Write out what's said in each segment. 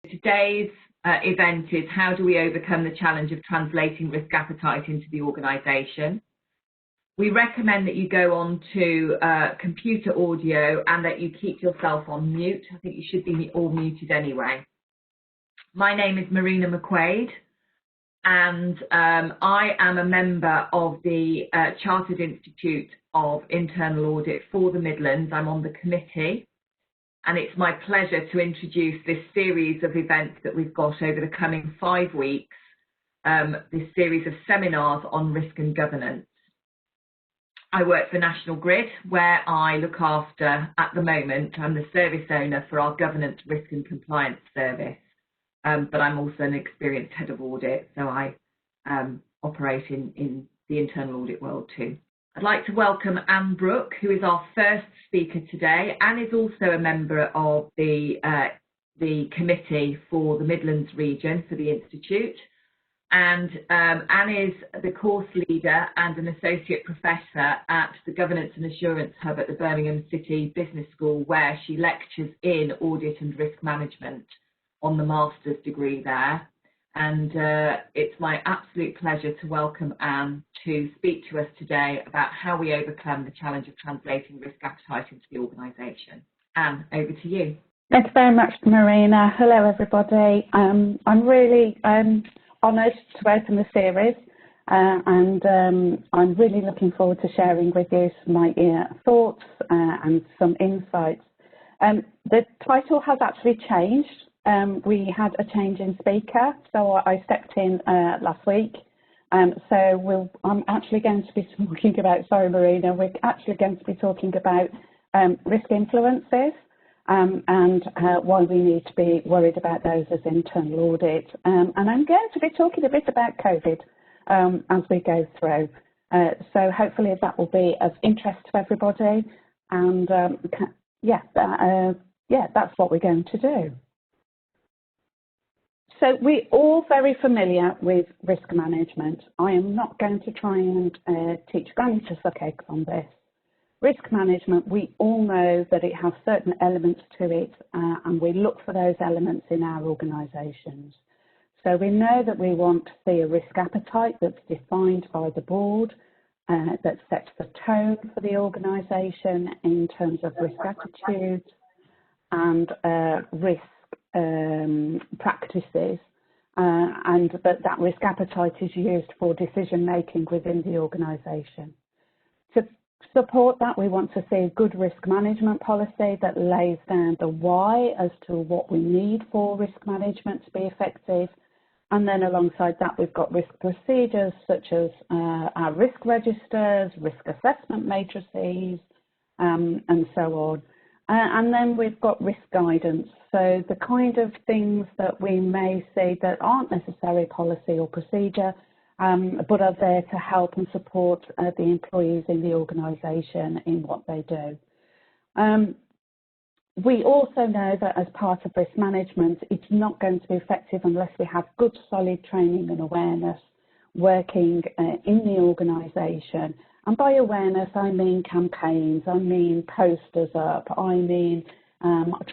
Today's event is how do we overcome the challenge of translating risk appetite into the organisation. We recommend that you go on to computer audio and that you keep yourself on mute. I think you should be all muted anyway. My name is Marina McQuaid, and I am a member of the Chartered Institute of Internal Audit for the Midlands. I'm on the committee, and it's my pleasure to introduce this series of events that we've got over the coming 5 weeks, this series of seminars on risk and governance. I work for National Grid, where I look after, at the moment, I'm the service owner for our governance, risk and compliance service. But I'm also an experienced head of audit, so I operate in the internal audit world too. I'd like to welcome Anne Brooke, who is our first speaker today. Anne is also a member of the committee for the Midlands region for the Institute. And Anne is the course leader and an associate professor at the Governance and Assurance Hub at the Birmingham City Business School, where she lectures in audit and risk management on the master's degree there. And it's my absolute pleasure to welcome Anne to speak to us today about how we overcome the challenge of translating risk appetite into the organisation. Anne, over to you. Thank you very much, Marina. Hello, everybody. I'm really honoured to open the series, and I'm really looking forward to sharing with you my thoughts and some insights. The title has actually changed. We had a change in speaker, so I stepped in last week. So I'm actually going to be talking about, sorry Marina, we're actually going to be talking about risk influences and why we need to be worried about those as internal audit. And I'm going to be talking a bit about COVID as we go through. So hopefully that will be of interest to everybody. And that's what we're going to do. So we're all very familiar with risk management. I am not going to try and teach granny to suck eggs on this. Risk management, we all know that it has certain elements to it, and we look for those elements in our organisations. So we know that we want to see a risk appetite that's defined by the board, that sets the tone for the organisation in terms of risk attitudes and risk practices, and that risk appetite is used for decision making within the organisation. To support that, we want to see a good risk management policy that lays down the why as to what we need for risk management to be effective, and then alongside that we've got risk procedures such as our risk registers, risk assessment matrices, and so on. And then we've got risk guidance, so the kind of things that we may see that aren't necessarily policy or procedure, but are there to help and support the employees in the organisation in what they do. We also know that as part of risk management, it's not going to be effective unless we have good solid training and awareness working in the organisation. And by awareness, I mean campaigns, I mean posters up, I mean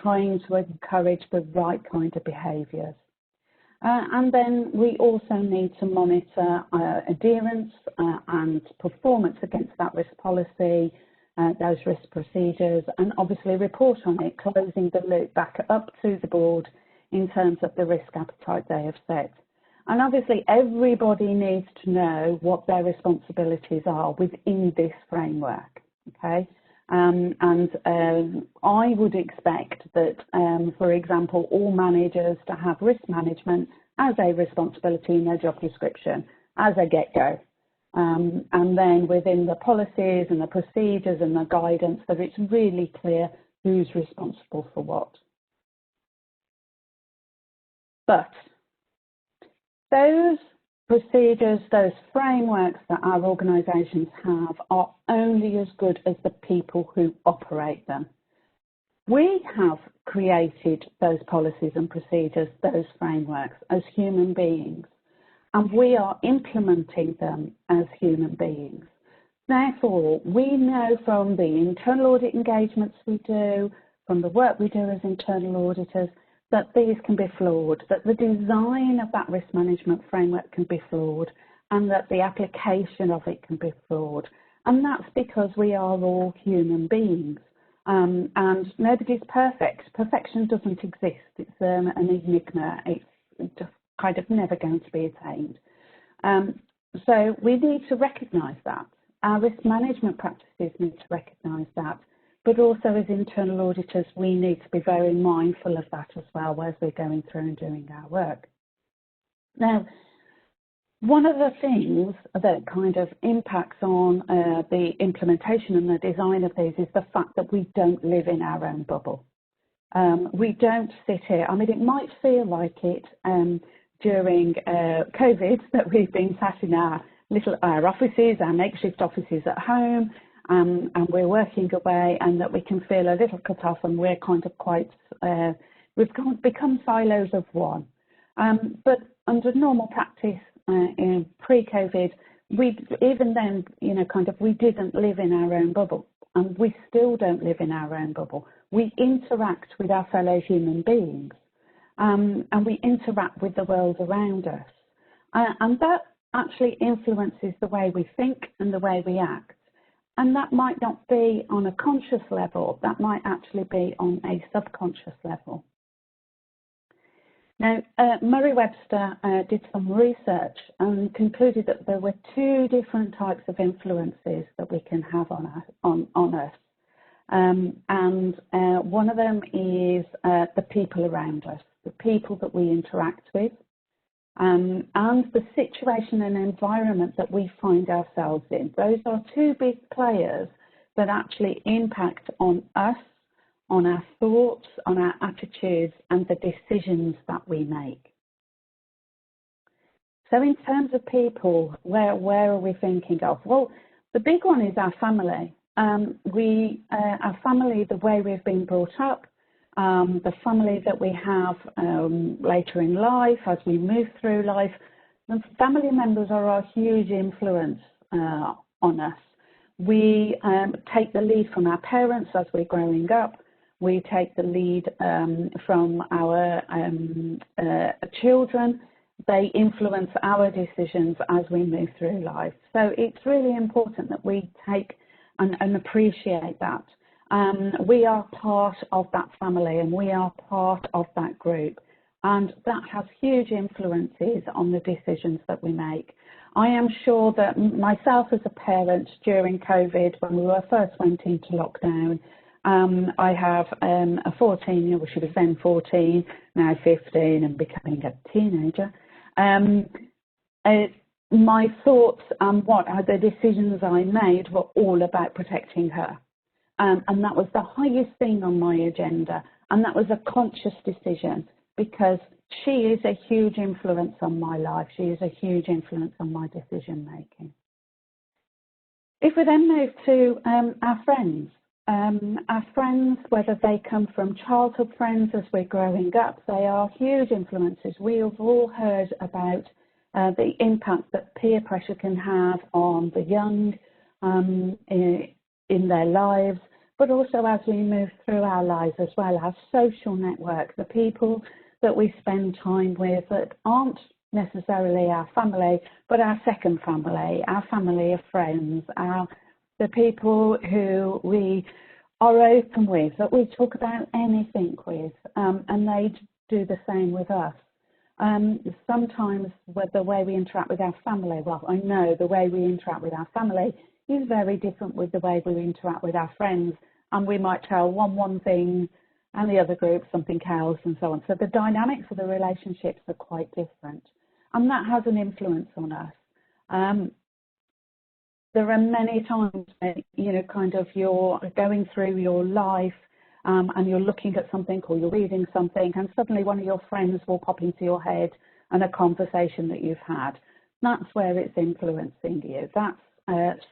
trying to encourage the right kind of behaviours. And then we also need to monitor adherence and performance against that risk policy, those risk procedures, and obviously report on it, closing the loop back up to the board in terms of the risk appetite they have set. And obviously everybody needs to know what their responsibilities are within this framework, okay? I would expect that, for example, all managers to have risk management as a responsibility in their job description as a get-go. And then within the policies and the procedures and the guidance, that it's really clear who's responsible for what. But those procedures, those frameworks that our organisations have are only as good as the people who operate them. We have created those policies and procedures, those frameworks as human beings, and we are implementing them as human beings. Therefore, we know from the internal audit engagements we do, from the work we do as internal auditors, that these can be flawed, that the design of that risk management framework can be flawed, and that the application of it can be flawed. And that's because we are all human beings, and nobody's perfect. Perfection doesn't exist. It's an enigma. It's just kind of never going to be attained. So we need to recognise that. Our risk management practices need to recognise that. But also as internal auditors, we need to be very mindful of that as well as we're going through and doing our work. Now, one of the things that kind of impacts on the implementation and the design of these is the fact that we don't live in our own bubble. We don't sit here. I mean, it might feel like it during COVID that we've been sat in our offices, our makeshift offices at home, and we're working away, and that we can feel a little cut off, and we're kind of quite, we've become silos of one. But under normal practice, in pre-COVID, even then, we didn't live in our own bubble, and we still don't live in our own bubble. We interact with our fellow human beings, and we interact with the world around us, and that actually influences the way we think and the way we act. And that might not be on a conscious level, that might actually be on a subconscious level. Now, Murray-Webster did some research and concluded that there were two different types of influences that we can have on us. One of them is the people around us, the people that we interact with, and the situation and environment that we find ourselves in. Those are two big players that actually impact on us, on our thoughts, on our attitudes, and the decisions that we make. So in terms of people, where are we thinking of? Well, the big one is our family. Our family, the way we've been brought up, the family that we have later in life, as we move through life. The family members are a huge influence on us. We take the lead from our parents as we're growing up. We take the lead from our children. They influence our decisions as we move through life. So it's really important that we take and appreciate that. We are part of that family, and we are part of that group, and that has huge influences on the decisions that we make. I am sure that myself as a parent during COVID, when we first went into lockdown, I have a 14-year-old, well, she was then 14, now 15 and becoming a teenager. My thoughts and what are the decisions I made were all about protecting her. And that was the highest thing on my agenda. And that was a conscious decision, because she is a huge influence on my life. She is a huge influence on my decision making. If we then move to our friends, whether they come from childhood friends as we're growing up, they are huge influences. We have all heard about the impact that peer pressure can have on the young in their lives, but also as we move through our lives as well, our social network, the people that we spend time with that aren't necessarily our family, but our second family, our family of friends, the people who we are open with, that we talk about anything with, and they do the same with us. Sometimes with the way we interact with our family, well, I know the way we interact with our family is very different with the way we interact with our friends, and we might tell one thing and the other group something else, and so on. So the dynamics of the relationships are quite different, and that has an influence on us. There are many times that, you're going through your life and you're looking at something or you're reading something, and suddenly one of your friends will pop into your head and a conversation that you've had. That's where it's influencing you. That's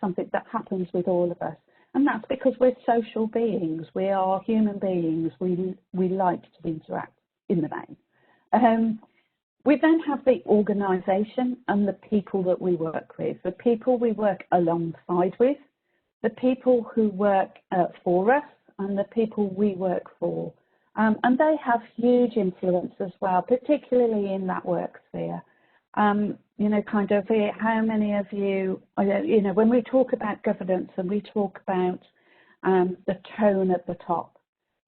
something that happens with all of us. And that's because we're social beings. We are human beings. We like to interact in the main. We then have the organisation and the people that we work with, the people we work alongside with, the people who work for us, and the people we work for. And they have huge influence as well, particularly in that work sphere. You know, kind of how many of you, you know, when we talk about governance and we talk about the tone at the top,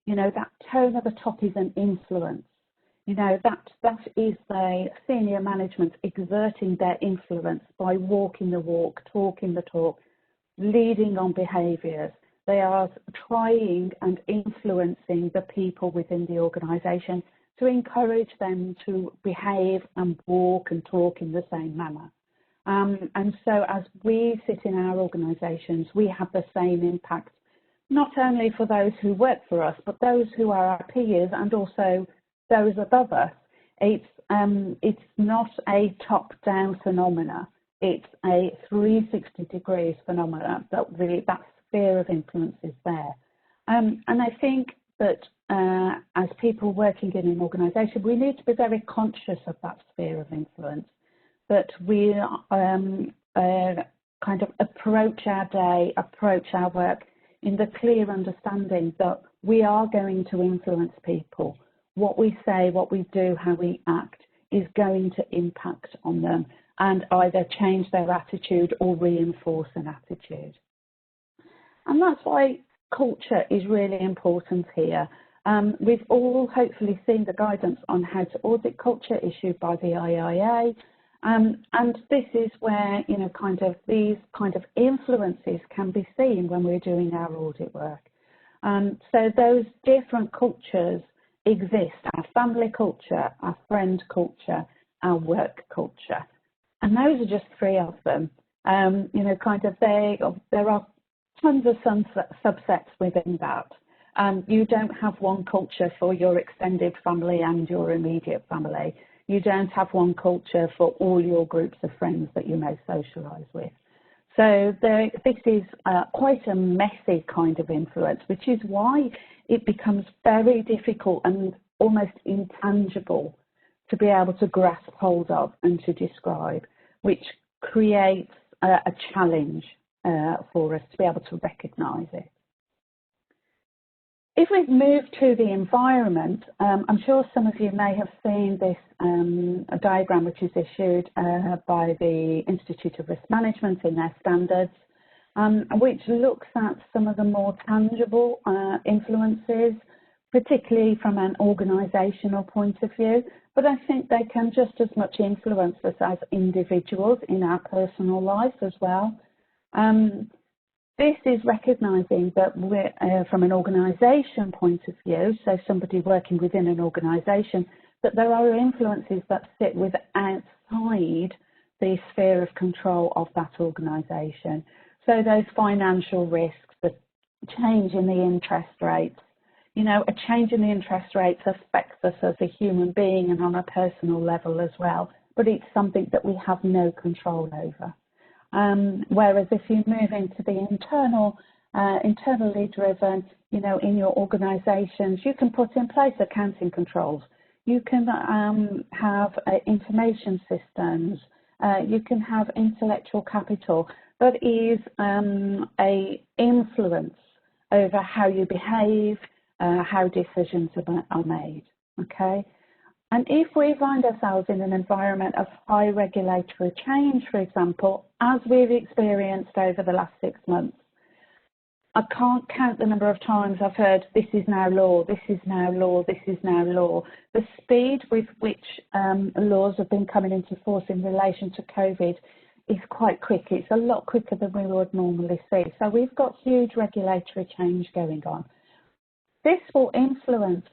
you know, that tone at the top is an influence. You know, that is the senior management exerting their influence by walking the walk, talking the talk, leading on behaviours. They are trying and influencing the people within the organisation to encourage them to behave and walk and talk in the same manner. And so as we sit in our organisations, we have the same impact, not only for those who work for us, but those who are our peers and also those above us. It's not a top-down phenomena. It's a 360 degrees phenomena that sphere of influence is there. And I think that as people working in an organisation, we need to be very conscious of that sphere of influence, that we kind of approach our day, approach our work in the clear understanding that we are going to influence people. What we say, what we do, how we act is going to impact on them and either change their attitude or reinforce an attitude. And that's why culture is really important here. We've all hopefully seen the guidance on how to audit culture issued by the IIA. And this is where, you know, kind of these kind of influences can be seen when we're doing our audit work. So those different cultures exist, our family culture, our friend culture, our work culture. And those are just three of them. You know, kind of there are tons of subsets within that. You don't have one culture for your extended family and your immediate family. You don't have one culture for all your groups of friends that you may socialise with. So this is quite a messy kind of influence, which is why it becomes very difficult and almost intangible to be able to grasp hold of and to describe, which creates a challenge for us to be able to recognise it. If we move to the environment, I'm sure some of you may have seen this a diagram which is issued by the Institute of Risk Management in their standards, which looks at some of the more tangible influences, particularly from an organisational point of view, but I think they can just as much influence us as individuals in our personal life as well. This is recognising that we're, from an organisation point of view, so somebody working within an organisation, that there are influences that sit with outside the sphere of control of that organisation. So those financial risks, the change in the interest rates, you know, a change in the interest rates affects us as a human being and on a personal level as well, but it's something that we have no control over. Whereas if you move into the internally driven, you know, in your organisations, you can put in place accounting controls. You can have information systems. You can have intellectual capital that is a influence over how you behave, how decisions are made. Okay. And if we find ourselves in an environment of high regulatory change, for example, as we've experienced over the last 6 months, I can't count the number of times I've heard, this is now law, this is now law, this is now law. The speed with which laws have been coming into force in relation to COVID is quite quick. It's a lot quicker than we would normally see. So we've got huge regulatory change going on. This will influence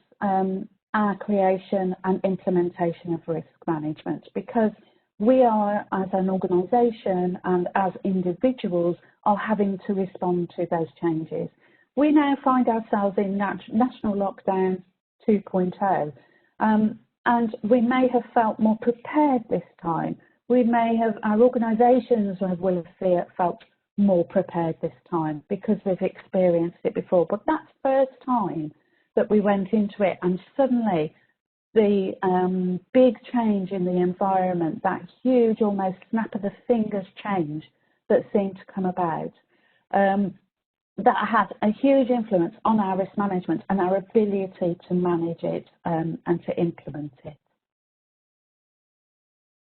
our creation and implementation of risk management, because we are, as an organisation and as individuals, are having to respond to those changes. We now find ourselves in national lockdown 2.0, and we may have felt more prepared this time. Our organisations will have felt more prepared this time because we've experienced it before. But that first time that we went into it, and suddenly the big change in the environment, that huge almost snap of the fingers change that seemed to come about, that has a huge influence on our risk management and our ability to manage it and to implement it.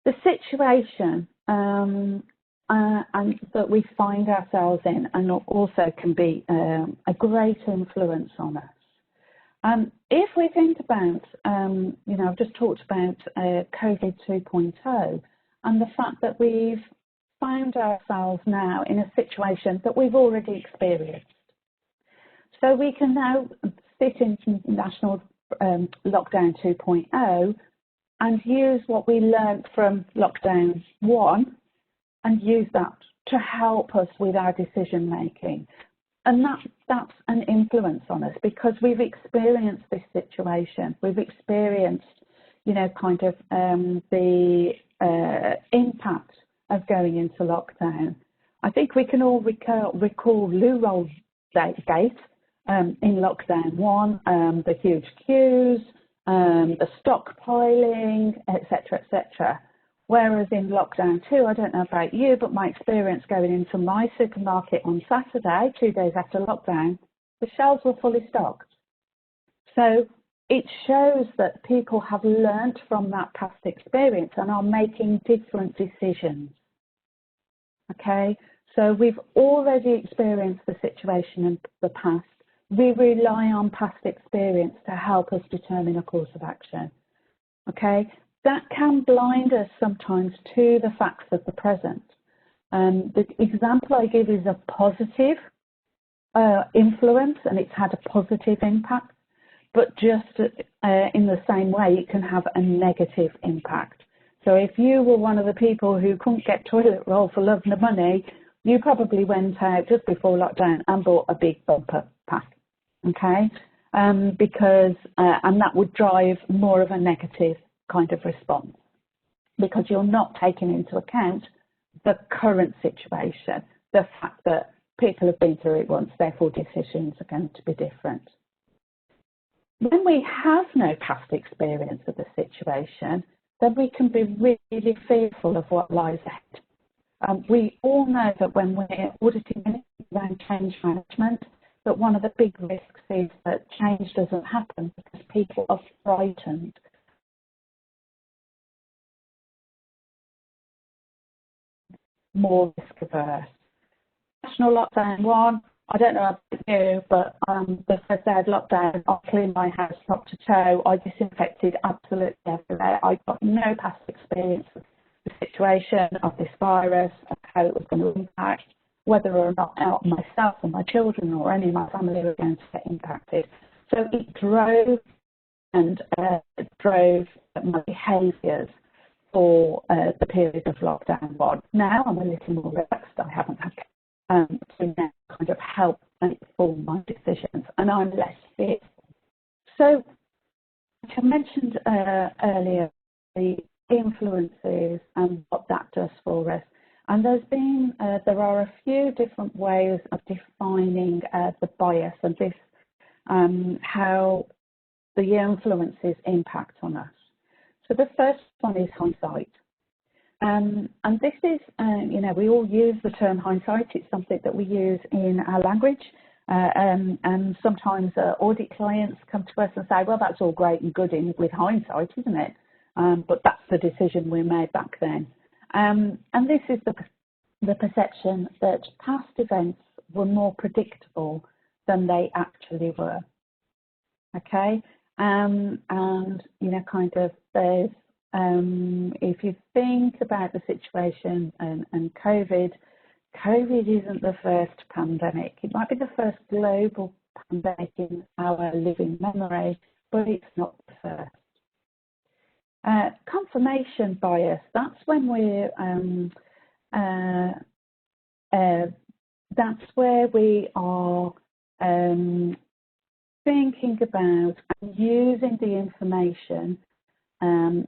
The situation and that we find ourselves in and also can be a great influence on us. If we think about, you know, I've just talked about COVID 2.0 and the fact that we've found ourselves now in a situation that we've already experienced. So we can now sit in national lockdown 2.0 and use what we learned from lockdown 1 and use that to help us with our decision making. And that's an influence on us because we've experienced this situation. We've experienced, you know, kind of the impact of going into lockdown. I think we can all recall loo roll gate in lockdown 1, the huge queues, the stockpiling, etc., etc. Whereas in lockdown 2, I don't know about you, but my experience going into my supermarket on Saturday, 2 days after lockdown, the shelves were fully stocked. So it shows that people have learnt from that past experience and are making different decisions. Okay, so we've already experienced the situation in the past. We rely on past experience to help us determine a course of action. Okay, that can blind us sometimes to the facts of the present. The example I give is a positive influence, and it's had a positive impact, but just in the same way, it can have a negative impact. So if you were one of the people who couldn't get toilet roll for love nor money, you probably went out just before lockdown and bought a big bumper pack, okay? Because and that would drive more of a negative kind of response because you're not taking into account the current situation, the fact that people have been through it once, therefore decisions are going to be different. When we have no past experience of the situation, then we can be really fearful of what lies ahead. We all know that when we're auditing anything around change management, that one of the big risks is that change doesn't happen because people are frightened. More risk averse. National lockdown 1, I don't know about you, but the first day of lockdown, I cleaned my house top to toe. I disinfected absolutely everywhere. I got no past experience of the situation of this virus, of how it was going to impact, whether or not myself or my children or any of my family were going to get impacted. So it drove my behaviours for the period of lockdown 1. Now I'm a little more relaxed. I haven't had to now kind of help and inform my decisions, and I'm less fearful. So, I mentioned earlier the influences and what that does for us, and there are a few different ways of defining the bias and this how the influences impact on us. So the first one is hindsight. And this is, you know, we all use the term hindsight. It's something that we use in our language. And sometimes audit clients come to us and say, well, that's all great and good with hindsight, isn't it? But that's the decision we made back then. And this is the perception that past events were more predictable than they actually were. Okay? And, you know, kind of there's, if you think about the situation and COVID isn't the first pandemic. It might be the first global pandemic in our living memory, but it's not the first. Confirmation bias, that's when we're, that's where we are thinking about and using the information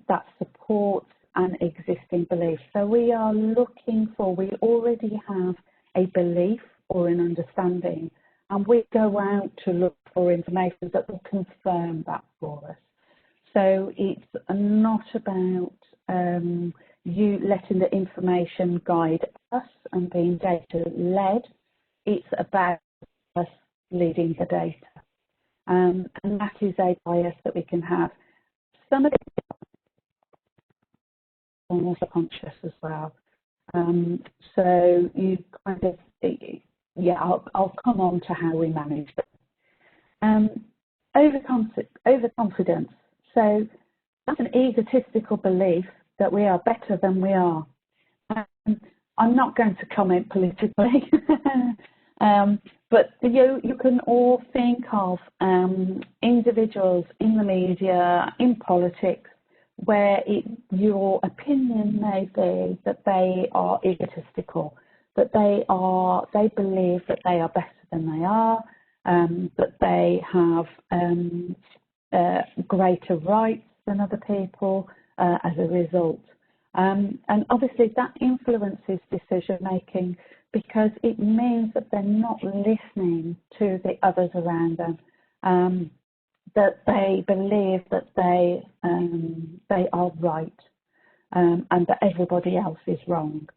that supports an existing belief. So we are looking for, we already have a belief or an understanding, and we go out to look for information that will confirm that for us. So it's not about you letting the information guide us and being data-led. It's about us leading the data. And that is a bias that we can have. Some of it is also conscious as well. So you kind of, yeah, I'll come on to how we manage that. Overconfidence. So that's an egotistical belief that we are better than we are. I'm not going to comment politically, but you can all think of individuals in the media, in politics, where your opinion may be that they are egotistical, that they believe that they are better than they are, that they have greater rights than other people as a result. And obviously that influences decision making because it means that they're not listening to the others around them, that they believe that they are right and that everybody else is wrong.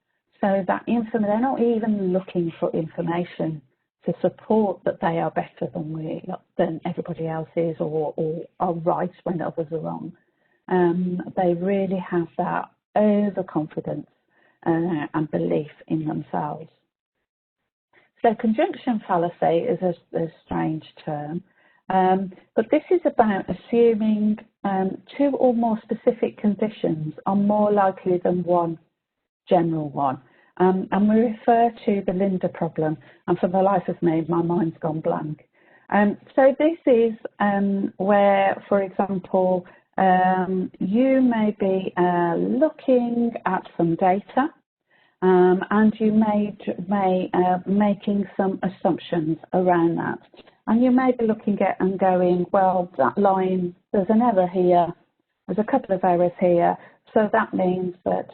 So that they're not even looking for information to support that they are better than everybody else is or are right when others are wrong. They really have that overconfidence and belief in themselves. So conjunction fallacy is a strange term, but this is about assuming two or more specific conditions are more likely than one general one. And we refer to the Linda problem, and for the life of me, my mind's gone blank. So this is where, for example, you may be looking at some data and you may making some assumptions around that. And you may be looking at and going, well, that line, there's an error here, there's a couple of errors here, so that means that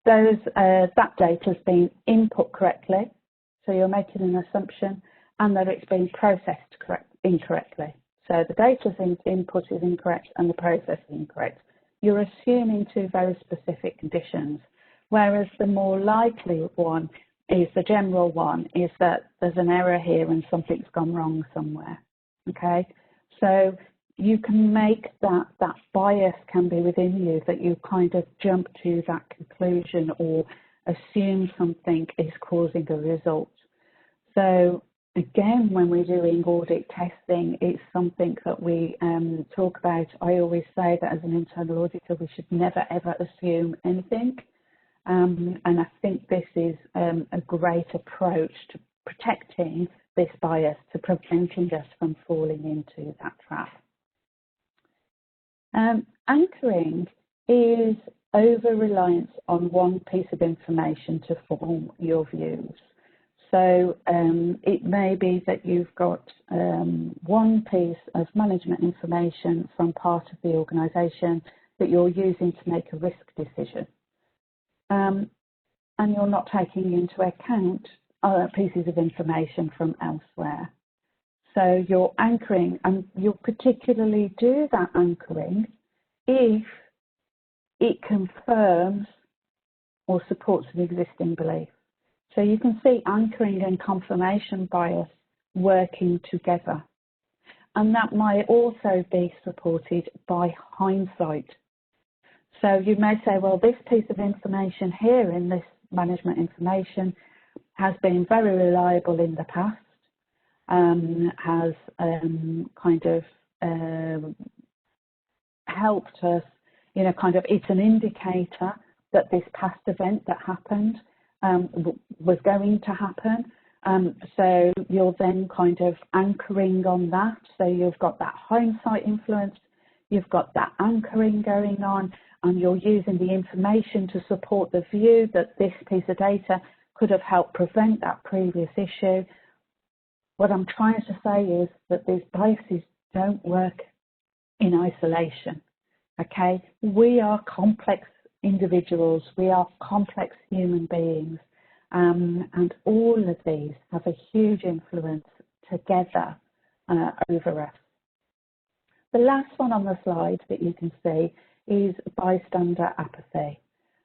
that data has been input correctly, so you're making an assumption, and that it's been processed incorrectly. So the data's input is incorrect and the process is incorrect. You're assuming two very specific conditions, whereas the more likely one is the general one, is that there's an error here and something's gone wrong somewhere. Okay, so you can make that bias can be within you, that you kind of jump to that conclusion or assume something is causing a result. So again, when we're doing audit testing, it's something that we talk about. I always say that as an internal auditor, we should never ever assume anything. And I think this is a great approach to protecting this bias, to preventing us from falling into that trap. Anchoring is over-reliance on one piece of information to form your views. So it may be that you've got one piece of management information from part of the organisation that you're using to make a risk decision. And you're not taking into account other pieces of information from elsewhere. So you're anchoring, and you'll particularly do that anchoring if it confirms or supports an existing belief. So you can see anchoring and confirmation bias working together. And that might also be supported by hindsight. So you may say, well, this piece of information here in this management information has been very reliable in the past, has kind of helped us, it's an indicator that this past event that happened was going to happen. So you're then kind of anchoring on that. So you've got that hindsight influence, you've got that anchoring going on, and you're using the information to support the view that this piece of data could have helped prevent that previous issue. What I'm trying to say is that these biases don't work in isolation, okay? We are complex individuals, we are complex human beings, and all of these have a huge influence together over us. The last one on the slide that you can see is bystander apathy.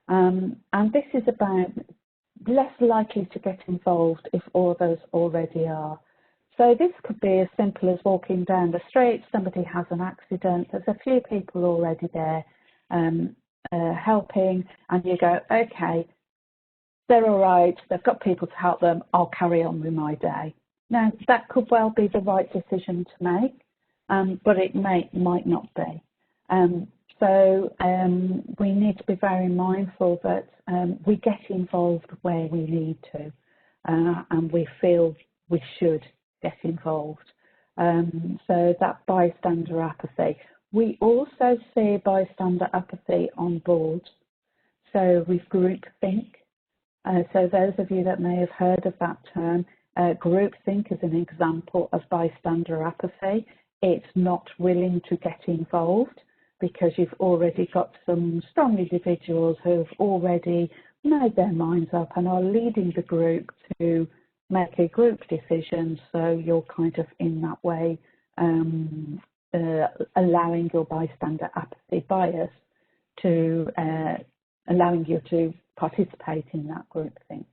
And this is about less likely to get involved if others already are. So this could be as simple as walking down the street, somebody has an accident, there's a few people already there helping, and you go, okay, they're all right, they've got people to help them, I'll carry on with my day. Now, that could well be the right decision to make, but it might not be. So we need to be very mindful that we get involved where we need to, and we feel we should get involved. So that bystander apathy. We also see bystander apathy on boards. So with groupthink. So those of you that may have heard of that term, groupthink is an example of bystander apathy. It's not willing to get involved because you've already got some strong individuals who've already made their minds up and are leading the group to make a group decision. So you're kind of in that way allowing your bystander apathy bias to allowing you to participate in that groupthink.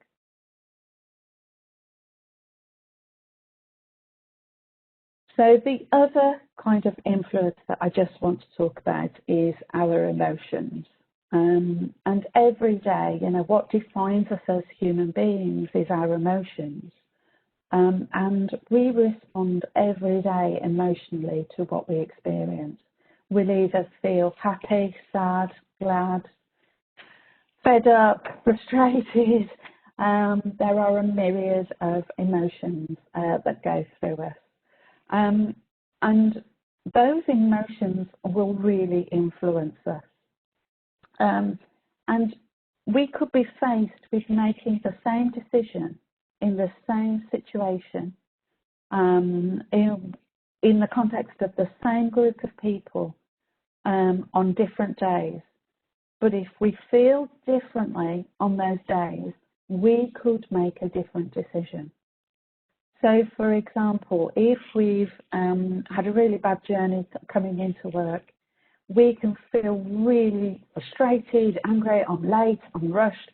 So the other kind of influence that I just want to talk about is our emotions. And every day, you know, what defines us as human beings is our emotions. And we respond every day emotionally to what we experience. We'll either feel happy, sad, glad, fed up, frustrated. There are a myriad of emotions that go through us. And those emotions will really influence us. And we could be faced with making the same decision in the same situation, in the context of the same group of people on different days. But if we feel differently on those days, we could make a different decision. So, for example, if we've had a really bad journey coming into work, we can feel really frustrated, angry, I'm late, I'm rushed.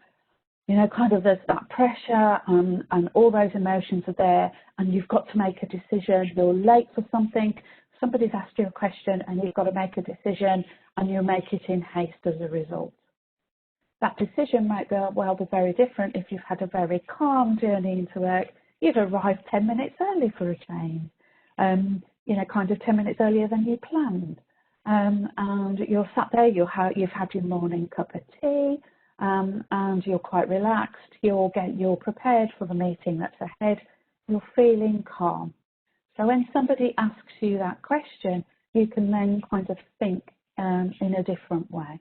You know, kind of there's that pressure and all those emotions are there, and you've got to make a decision. You're late for something, somebody's asked you a question and you've got to make a decision, and you make it in haste as a result. That decision might well be very different if you've had a very calm journey into work. You've arrived 10 minutes early for a change, you know, kind of 10 minutes earlier than you planned. And you're sat there, you've had your morning cup of tea, and you're quite relaxed, you're prepared for the meeting that's ahead, you're feeling calm. So when somebody asks you that question, you can then kind of think in a different way,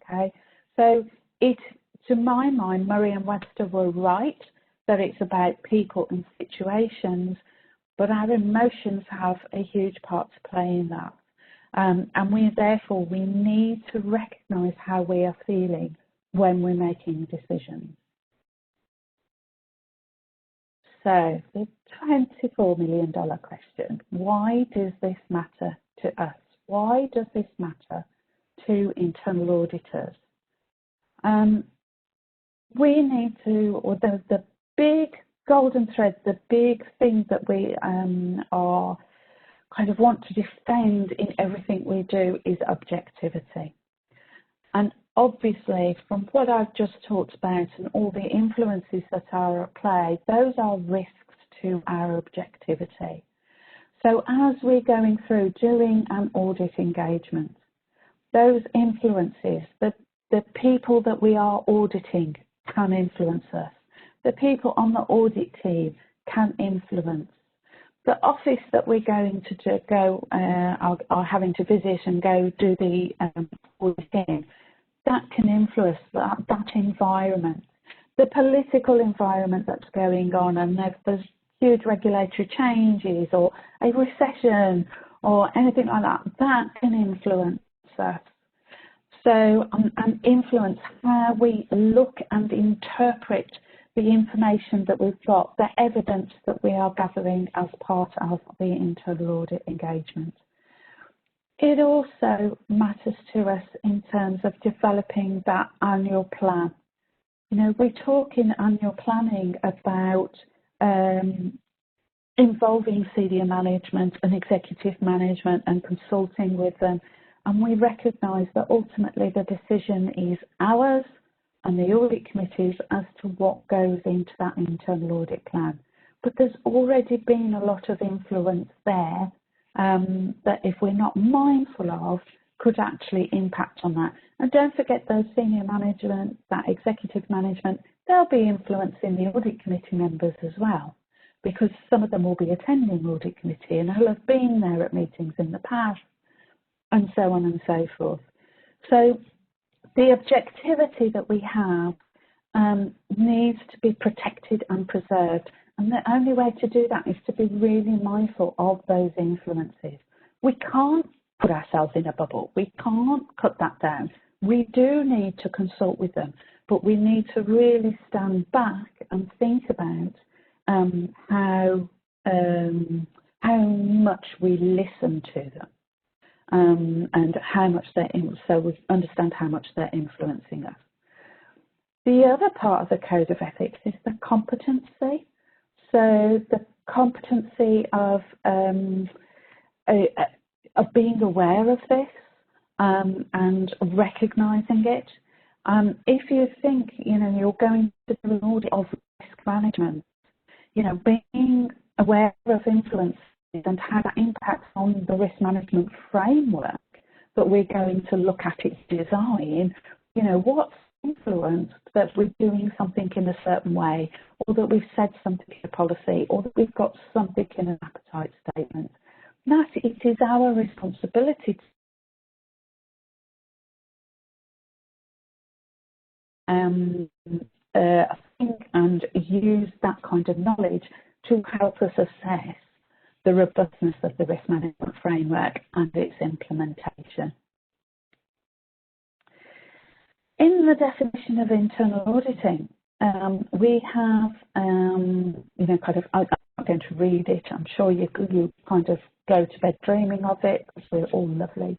okay? So to my mind, Murray and Webster were right, that it's about people and situations, but our emotions have a huge part to play in that. And therefore, we need to recognise how we are feeling when we're making decisions. So, the $24 million question, why does this matter to us? Why does this matter to internal auditors? We need to, or the big golden thread, the big thing that we are kind of want to defend in everything we do is objectivity. And obviously, from what I've just talked about and all the influences that are at play, those are risks to our objectivity. So as we're going through doing an audit engagement, those influences, the people that we are auditing can influence us. The people on the audit team can influence. The office that we're going to are having to visit and go do the audit in, that can influence that environment. The political environment that's going on, and if there's huge regulatory changes or a recession or anything like that, that can influence us. So, and influence how we look and interpret the information that we've got, the evidence that we are gathering as part of the internal audit engagement. It also matters to us in terms of developing that annual plan. You know, we talk in annual planning about involving senior management and executive management and consulting with them. And we recognise that ultimately the decision is ours and the audit committees as to what goes into that internal audit plan. But there's already been a lot of influence there that if we're not mindful of, could actually impact on that. And don't forget those senior management, that executive management, they'll be influencing the audit committee members as well, because some of them will be attending audit committee and will have been there at meetings in the past, and so on and so forth. So the objectivity that we have needs to be protected and preserved. And the only way to do that is to be really mindful of those influences. We can't put ourselves in a bubble. We can't cut that down. We do need to consult with them, but we need to really stand back and think about how much we listen to them. And how much so we understand how much they're influencing us. The other part of the code of ethics is the competency. So the competency of being aware of this and recognising it. If you think, you know, you're going to do an audit of risk management, you know, being aware of influence and how that impacts on the risk management framework that we're going to look at its design, you know, what's influenced that we're doing something in a certain way, or that we've said something in a policy, or that we've got something in an appetite statement. That it is our responsibility to think and use that kind of knowledge to help us assess the robustness of the risk management framework and its implementation. In the definition of internal auditing, we have, you know, kind of, I'm not going to read it, I'm sure you kind of go to bed dreaming of it, because we're all lovely,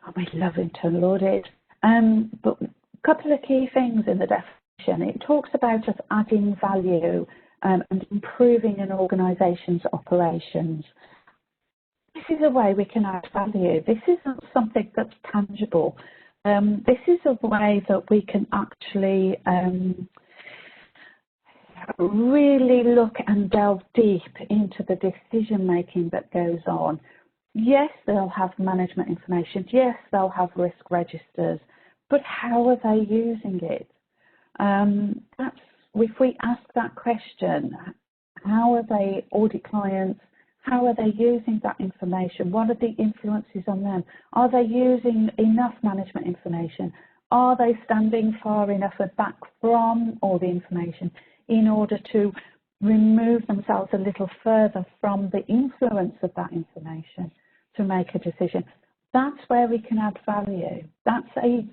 and we love internal audit. But a couple of key things in the definition. It talks about us adding value and improving an organisation's operations. This is a way we can add value. This isn't something that's tangible. This is a way that we can actually really look and delve deep into the decision making that goes on. Yes, they'll have management information. Yes, they'll have risk registers, but how are they using it? If we ask that question, how are they, audit clients, how are they using that information? What are the influences on them? Are they using enough management information? Are they standing far enough back from all the information in order to remove themselves a little further from the influence of that information to make a decision? That's where we can add value. That's a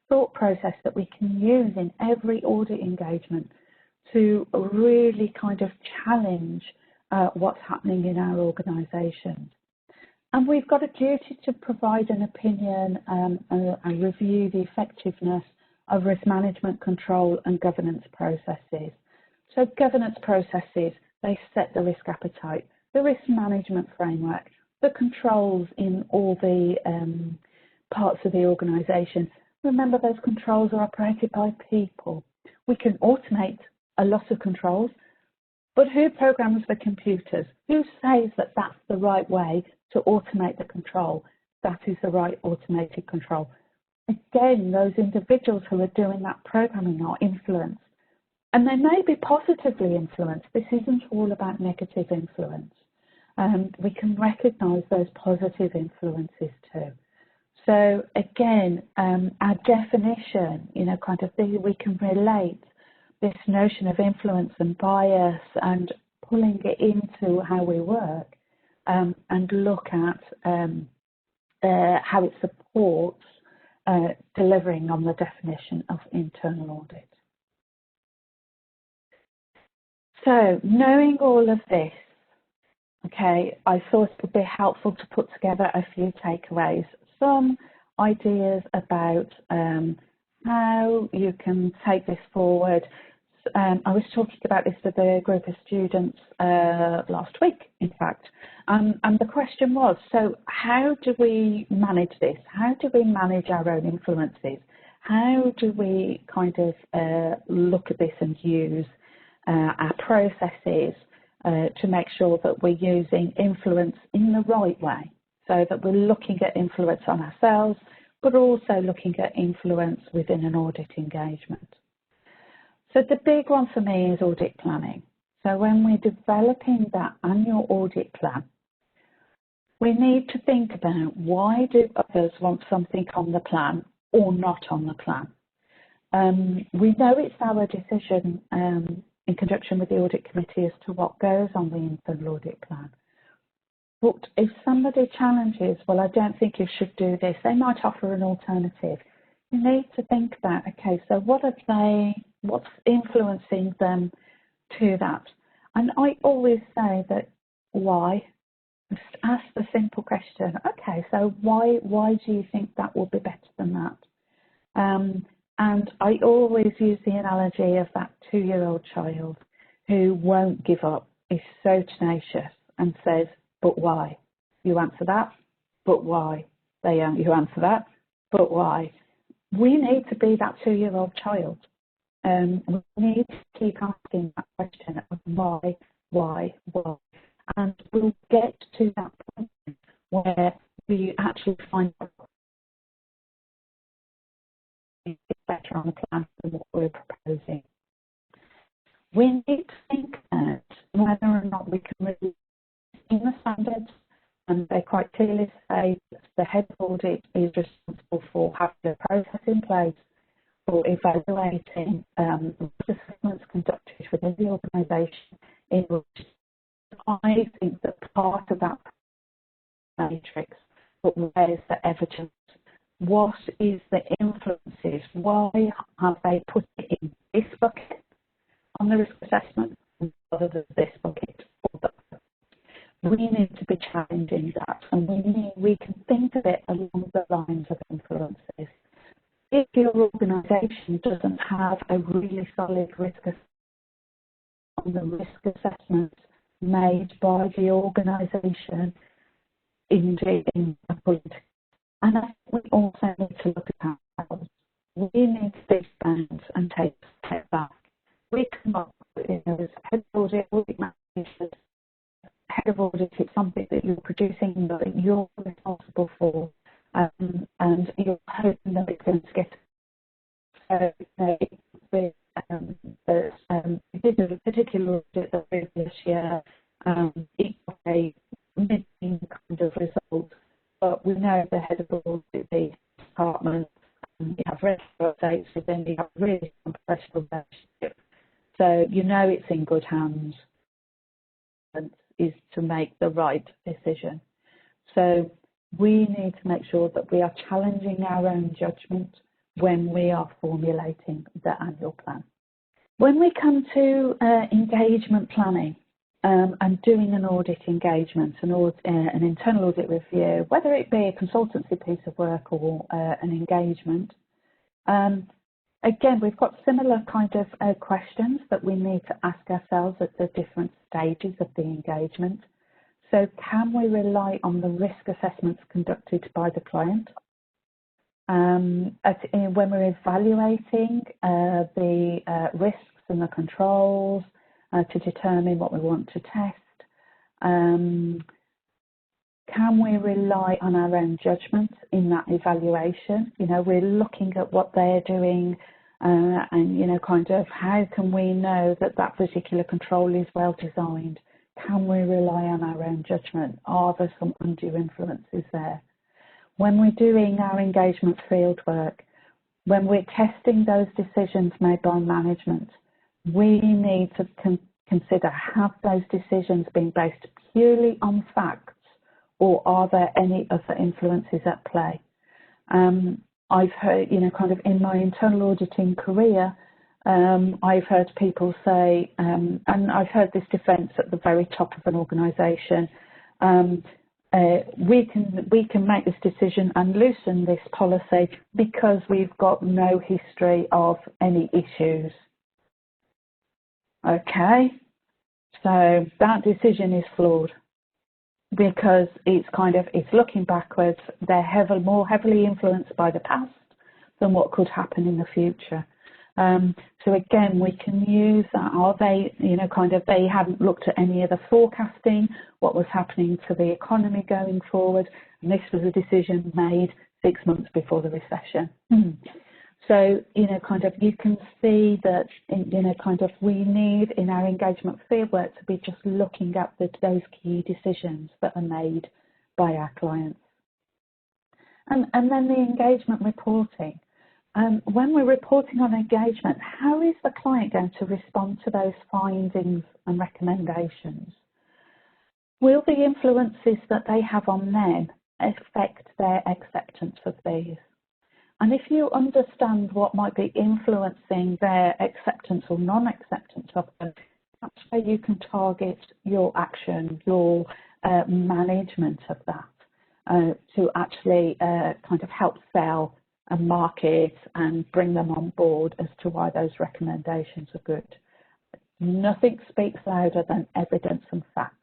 thought process that we can use in every audit engagement to really kind of challenge what's happening in our organisations. And we've got a duty to provide an opinion and review the effectiveness of risk management control and governance processes. So governance processes, they set the risk appetite, the risk management framework, the controls in all the parts of the organisation. Remember, those controls are operated by people. We can automate a lot of controls, but who programs the computers? Who says that that's the right way to automate the control? That is the right automated control. Again, those individuals who are doing that programming are influenced. And they may be positively influenced. This isn't all about negative influence. We can recognise those positive influences too. So again, our definition, you know, kind of we can relate this notion of influence and bias and pulling it into how we work and look at how it supports delivering on the definition of internal audit. So knowing all of this, okay, I thought it would be helpful to put together a few takeaways, some ideas about how you can take this forward. I was talking about this with a group of students last week, in fact, and the question was, so how do we manage this? How do we manage our own influences? How do we kind of look at this and use our processes to make sure that we're using influence in the right way, so that we're looking at influence on ourselves, but also looking at influence within an audit engagement. So the big one for me is audit planning. So when we're developing that annual audit plan, we need to think about, why do others want something on the plan or not on the plan? We know it's our decision in conjunction with the audit committee as to what goes on the internal audit plan. But if somebody challenges, well, I don't think you should do this, they might offer an alternative. You need to think about, okay, so what's influencing them to that? And I always say that, why? Just ask the simple question, okay, so why do you think that will be better than that? And I always use the analogy of that 2-year-old child who won't give up, is so tenacious and says, but why? You answer that, but why? You answer that, but why? We need to be that 2-year-old child. We need to keep asking that question of why? And we'll get to that point where we actually find out it's better on the plan than what we're proposing. We need to think about whether or not we can release in the standards, and they quite clearly say that the head of audit is responsible for having a process in place for evaluating assessments conducted within the organisation, in which I think that part of that matrix, but where's the evidence? What is the influences? Why have they put it in this bucket on the risk assessment rather than this bucket or that? We need to be challenging that, and we can think of it along the lines of influences. If your organisation doesn't have a really solid risk assessment on the risk assessments made by the organisation in a political, and I think we also need to look at ourselves. We need to be bounds and take a step back. We come up with, as head of audit managers, head of audit, it's something that you're producing that you're responsible for, and you're hoping that it's going to get. So, we did a particular audit the previous year. It got a mid-teen kind of result, but we know the head of audit, the department, you have regular updates with them, you have really professional relationship. So you know it's in good hands, and is to make the right decision. So we need to make sure that we are challenging our own judgment when we are formulating the annual plan. When we come to engagement planning and doing an audit engagement, an internal audit review, whether it be a consultancy piece of work or an engagement, again, we've got similar kind of questions that we need to ask ourselves at the different stages of the engagement. So can we rely on the risk assessments conducted by the client? When we're evaluating the risks and the controls to determine what we want to test, can we rely on our own judgment in that evaluation? You know, we're looking at what they're doing and, you know, kind of how can we know that that particular control is well designed? Can we rely on our own judgment? Are there some undue influences there? When we're doing our engagement field work, when we're testing those decisions made by management, we need to consider, have those decisions been based purely on facts, or are there any other influences at play? I've heard, you know, kind of in my internal auditing career, I've heard people say, and I've heard this defence at the very top of an organisation, we can make this decision and loosen this policy because we've got no history of any issues. Okay, so that decision is flawed because it's looking backwards. They're more heavily influenced by the past than what could happen in the future. So again, we can use that. Are they, they hadn't looked at any of the forecasting, what was happening to the economy going forward, and this was a decision made 6 months before the recession. So, you can see that, we need in our engagement fieldwork to be just looking at those key decisions that are made by our clients. And then the engagement reporting. When we're reporting on engagement, how is the client going to respond to those findings and recommendations? Will the influences that they have on them affect their acceptance of these? And if you understand what might be influencing their acceptance or non-acceptance of them, that's where you can target your action, your management of that, to actually help sell and market and bring them on board as to why those recommendations are good. Nothing speaks louder than evidence and fact.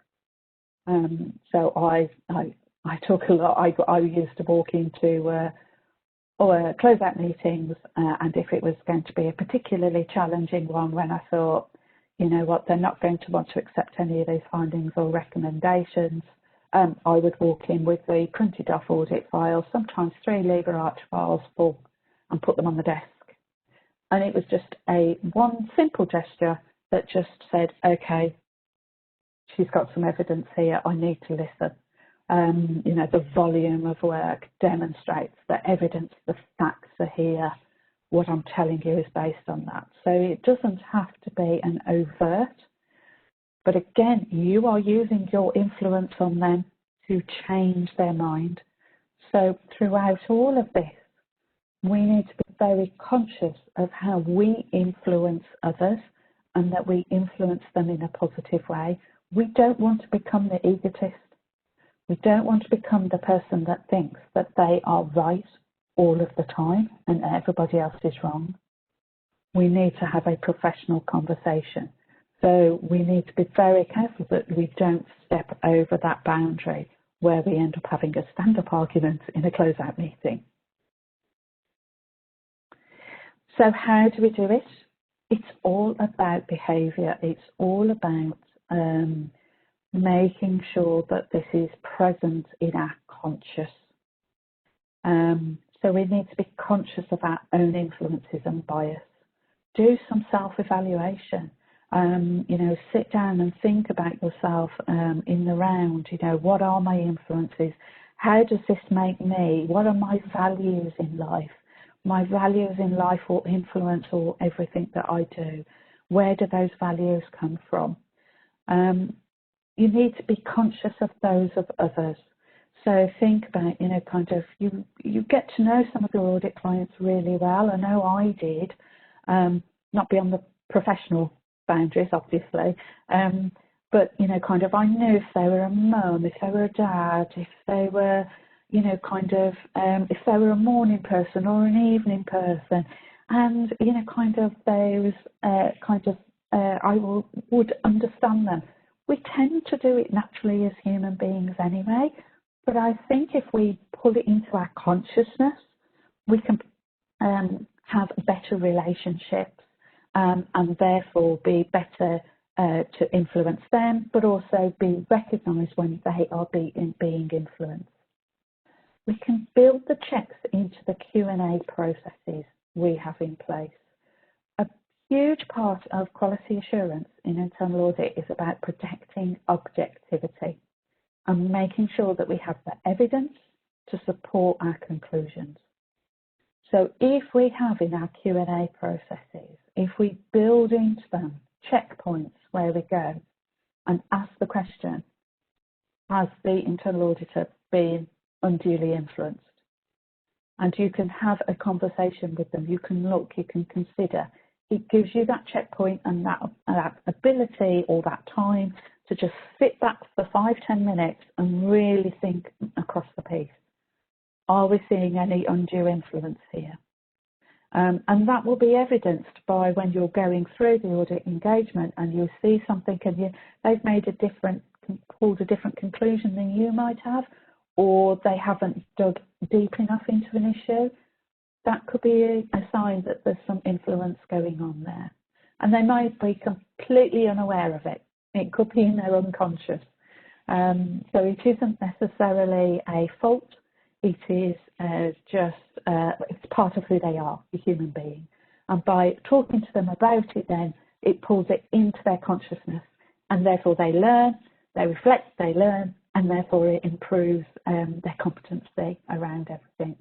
So I talk a lot. I used to walk into closeout meetings, and if it was going to be a particularly challenging one, when I thought, you know what, they're not going to want to accept any of these findings or recommendations, I would walk in with the printed off audit files, sometimes 3 lever arch files full, and put them on the desk. And it was just one simple gesture that just said, okay, she's got some evidence here, I need to listen. The volume of work demonstrates the evidence, the facts are here. What I'm telling you is based on that. So it doesn't have to be an overt, but again, you are using your influence on them to change their mind. So throughout all of this, we need to be very conscious of how we influence others and that we influence them in a positive way. We don't want to become the egotist. We don't want to become the person that thinks that they are right all of the time and everybody else is wrong. We need to have a professional conversation. So we need to be very careful that we don't step over that boundary where we end up having a stand-up argument in a closeout meeting. So how do we do it? It's all about behaviour. It's all about making sure that this is present in our conscious. So we need to be conscious of our own influences and bias. Do some self-evaluation. Sit down and think about yourself in the round. What are my influences? How does this make me? What are my values in life? My values in life will influence everything that I do. Where do those values come from? You need to be conscious of those of others. So think about, you get to know some of your audit clients really well. I know I did, not beyond the professional boundaries, obviously, but, I knew if they were a mum, if they were a dad, if they were, if they were a morning person or an evening person, and, those I would understand them. We tend to do it naturally as human beings anyway, but I think if we pull it into our consciousness, we can have better relationships and therefore be better to influence them, but also be recognised when they are being influenced. We can build the checks into the Q&A processes we have in place. A huge part of quality assurance in internal audit is about protecting objectivity and making sure that we have the evidence to support our conclusions. So if we have in our Q&A processes, if we build into them checkpoints where we go and ask the question, has the internal auditor been unduly influenced? And you can have a conversation with them, you can look, you can consider. It gives you that checkpoint and that ability or that time to just sit back for 5-10 minutes and really think across the piece. Are we seeing any undue influence here? And that will be evidenced by when you're going through the audit engagement and you see something and they've pulled a different conclusion than you might have, or they haven't dug deep enough into an issue. That could be a sign that there's some influence going on there. And they might be completely unaware of it. It could be in their unconscious. So it isn't necessarily a fault. It is it's part of who they are, the human being. And by talking to them about it then, it pulls it into their consciousness. And therefore they learn, they reflect, they learn, and therefore it improves their competency around everything.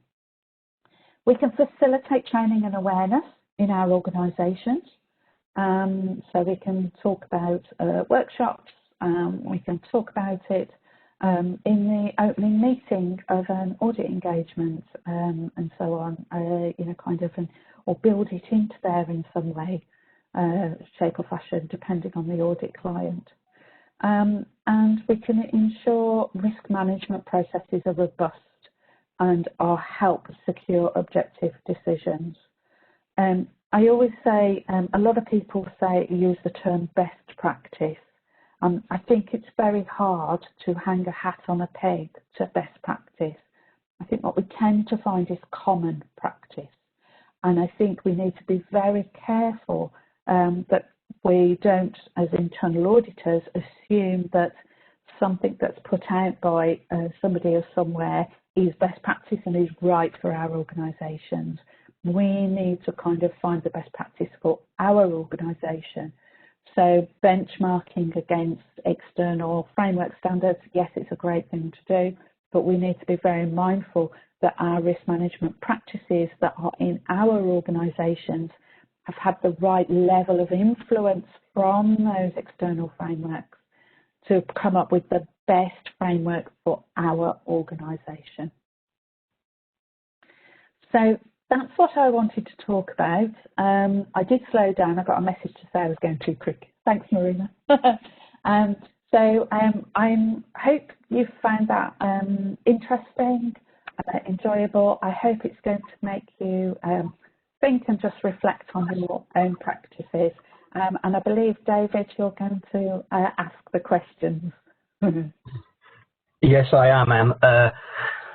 We can facilitate training and awareness in our organisations. So we can talk about workshops, we can talk about it in the opening meeting of an audit engagement and so on, or build it into there in some way, shape or fashion, depending on the audit client. And we can ensure risk management processes are robust and help secure objective decisions. I always say, a lot of people use the term best practice. I think it's very hard to hang a hat on a peg to best practice. I think what we tend to find is common practice. And I think we need to be very careful that we don't, as internal auditors, assume that something that's put out by somebody or somewhere is best practice and is right for our organisations. We need to kind of find the best practice for our organisation. So benchmarking against external framework standards, yes, it's a great thing to do, but we need to be very mindful that our risk management practices that are in our organisations have had the right level of influence from those external frameworks to come up with the best framework for our organisation. So that's what I wanted to talk about. I did slow down. I got a message to say I was going too quick. Thanks, Marina. I hope you've found that interesting, enjoyable. I hope it's going to make you think and just reflect on your own practices. And I believe, David, you're going to ask the questions. Yes, I am, Anne.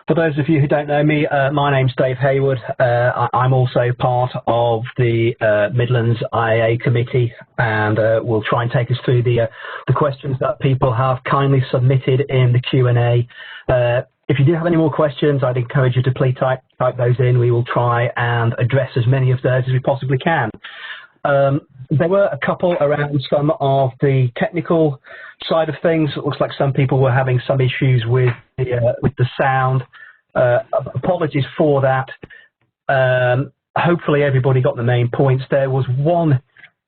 For those of you who don't know me, my name's Dave Hayward. I'm also part of the Midlands IAA committee, and we'll try and take us through the questions that people have kindly submitted in the Q&A. If you do have any more questions, I'd encourage you to please type those in. We will try and address as many of those as we possibly can. There were a couple around some of the technical side of things. It looks like some people were having some issues with the sound. Apologies for that. Hopefully everybody got the main points. There was one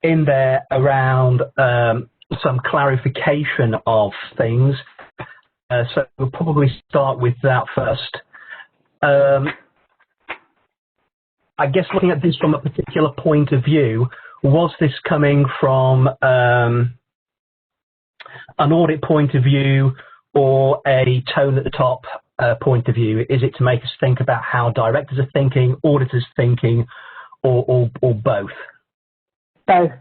in there around some clarification of things. So we'll probably start with that first. I guess looking at this from a particular point of view, was this coming from an audit point of view or a tone at the top point of view? Is it to make us think about how directors are thinking, auditors thinking, or both? Both.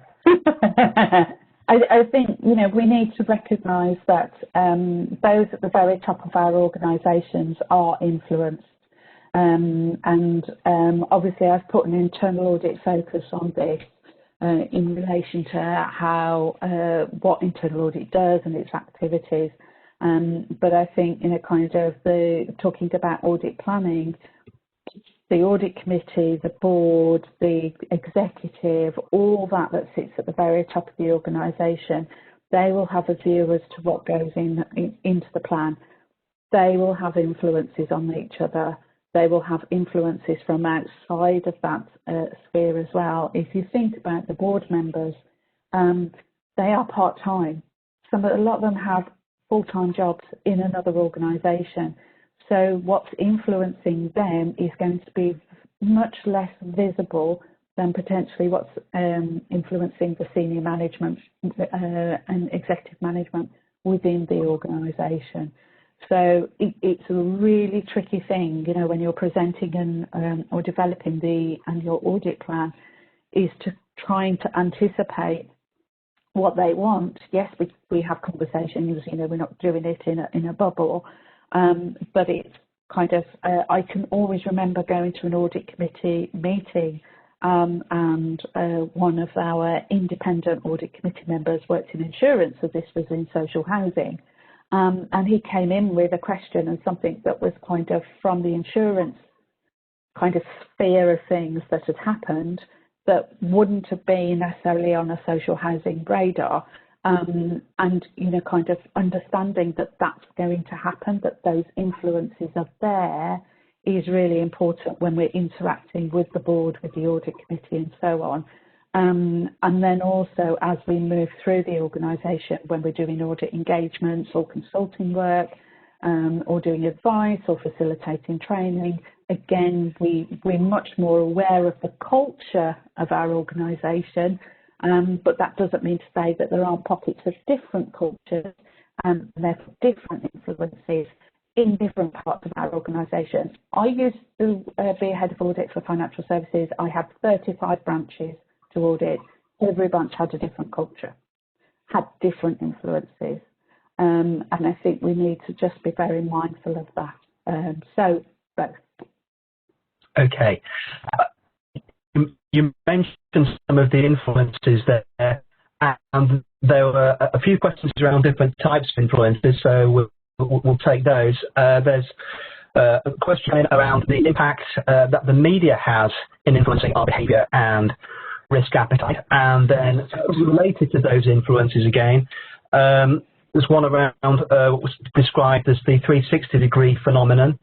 I think, we need to recognise that those at the very top of our organisations are influenced. Obviously I've put an internal audit focus on this in relation to how what internal audit does and its activities. But I think talking about audit planning, the audit committee, the board, the executive, all that sits at the very top of the organisation, they will have a view as to what goes into the plan. They will have influences on each other. They will have influences from outside of that sphere as well. If you think about the board members, they are part-time. A lot of them have full-time jobs in another organisation. So what's influencing them is going to be much less visible than potentially what's influencing the senior management and executive management within the organisation. So it's a really tricky thing, you know, when you're presenting or developing the annual audit plan, is to trying to anticipate what they want. Yes, we have conversations, you know, we're not doing it in a bubble, but it's kind of, I can always remember going to an audit committee meeting, and one of our independent audit committee members worked in insurance, so this was in social housing, and he came in with a question and something that was kind of from the insurance kind of sphere of things that had happened that wouldn't have been necessarily on a social housing radar, and you know, kind of understanding that that's going to happen, that those influences are there, is really important when we're interacting with the board, with the audit committee and so on. And then also as we move through the organisation, when we're doing audit engagements or consulting work, or doing advice or facilitating training, again, we're much more aware of the culture of our organisation, but that doesn't mean to say that there aren't pockets of different cultures and therefore different influences in different parts of our organisation. I used to be a head of audit for financial services. I had 35 branches to audit. Every branch had a different culture, had different influences. And I think we need to just be very mindful of that. So both. Okay. You mentioned some of the influences there, and there were a few questions around different types of influences, so we'll take those. There's a question around the impact that the media has in influencing our behaviour and risk appetite, and then related to those influences again, there's one around what was described as the 360-degree phenomenon.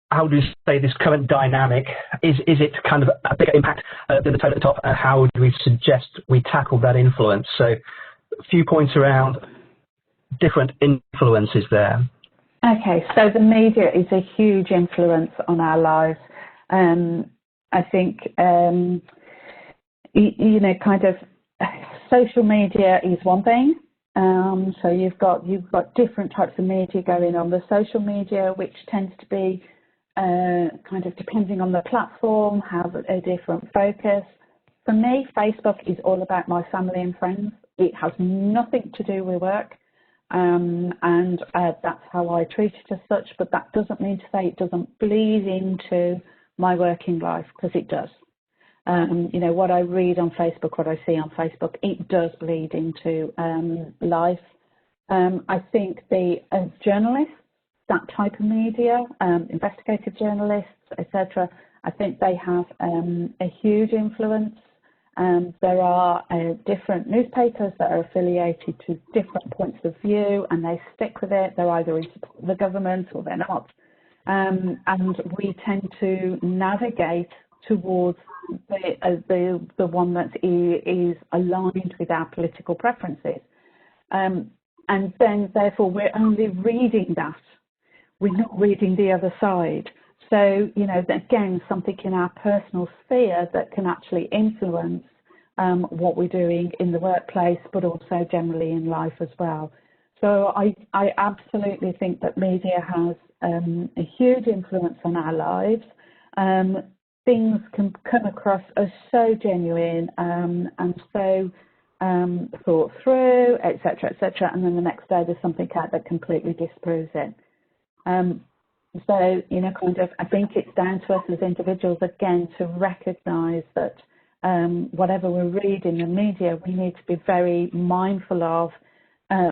How do you say this current dynamic, is it kind of a bigger impact than the toe at the top? How do we suggest we tackle that influence? So a few points around different influences there. Okay, so the media is a huge influence on our lives. I think, you know, kind of social media is one thing. So you've got different types of media going on. The social media, which tends to be kind of depending on the platform, have a different focus. For me, Facebook is all about my family and friends. It has nothing to do with work, and that's how I treat it as such. But that doesn't mean to say it doesn't bleed into my working life, because it does. You know, what I read on Facebook, what I see on Facebook, it does bleed into life. I think the journalists, that type of media, investigative journalists, etc., I think they have a huge influence. There are different newspapers that are affiliated to different points of view, and they stick with it. They're either in support of the government or they're not. And we tend to navigate towards the one that is aligned with our political preferences. And then, therefore, we're only reading that. We're not reading the other side. So, you know, again, something in our personal sphere that can actually influence what we're doing in the workplace, but also generally in life as well. So I absolutely think that media has a huge influence on our lives. Things can come across as so genuine and so thought through, etc., etc., and then the next day there's something out that completely disproves it. So, you know, kind of, I think it's down to us as individuals, again, to recognise that whatever we read in the media, we need to be very mindful of,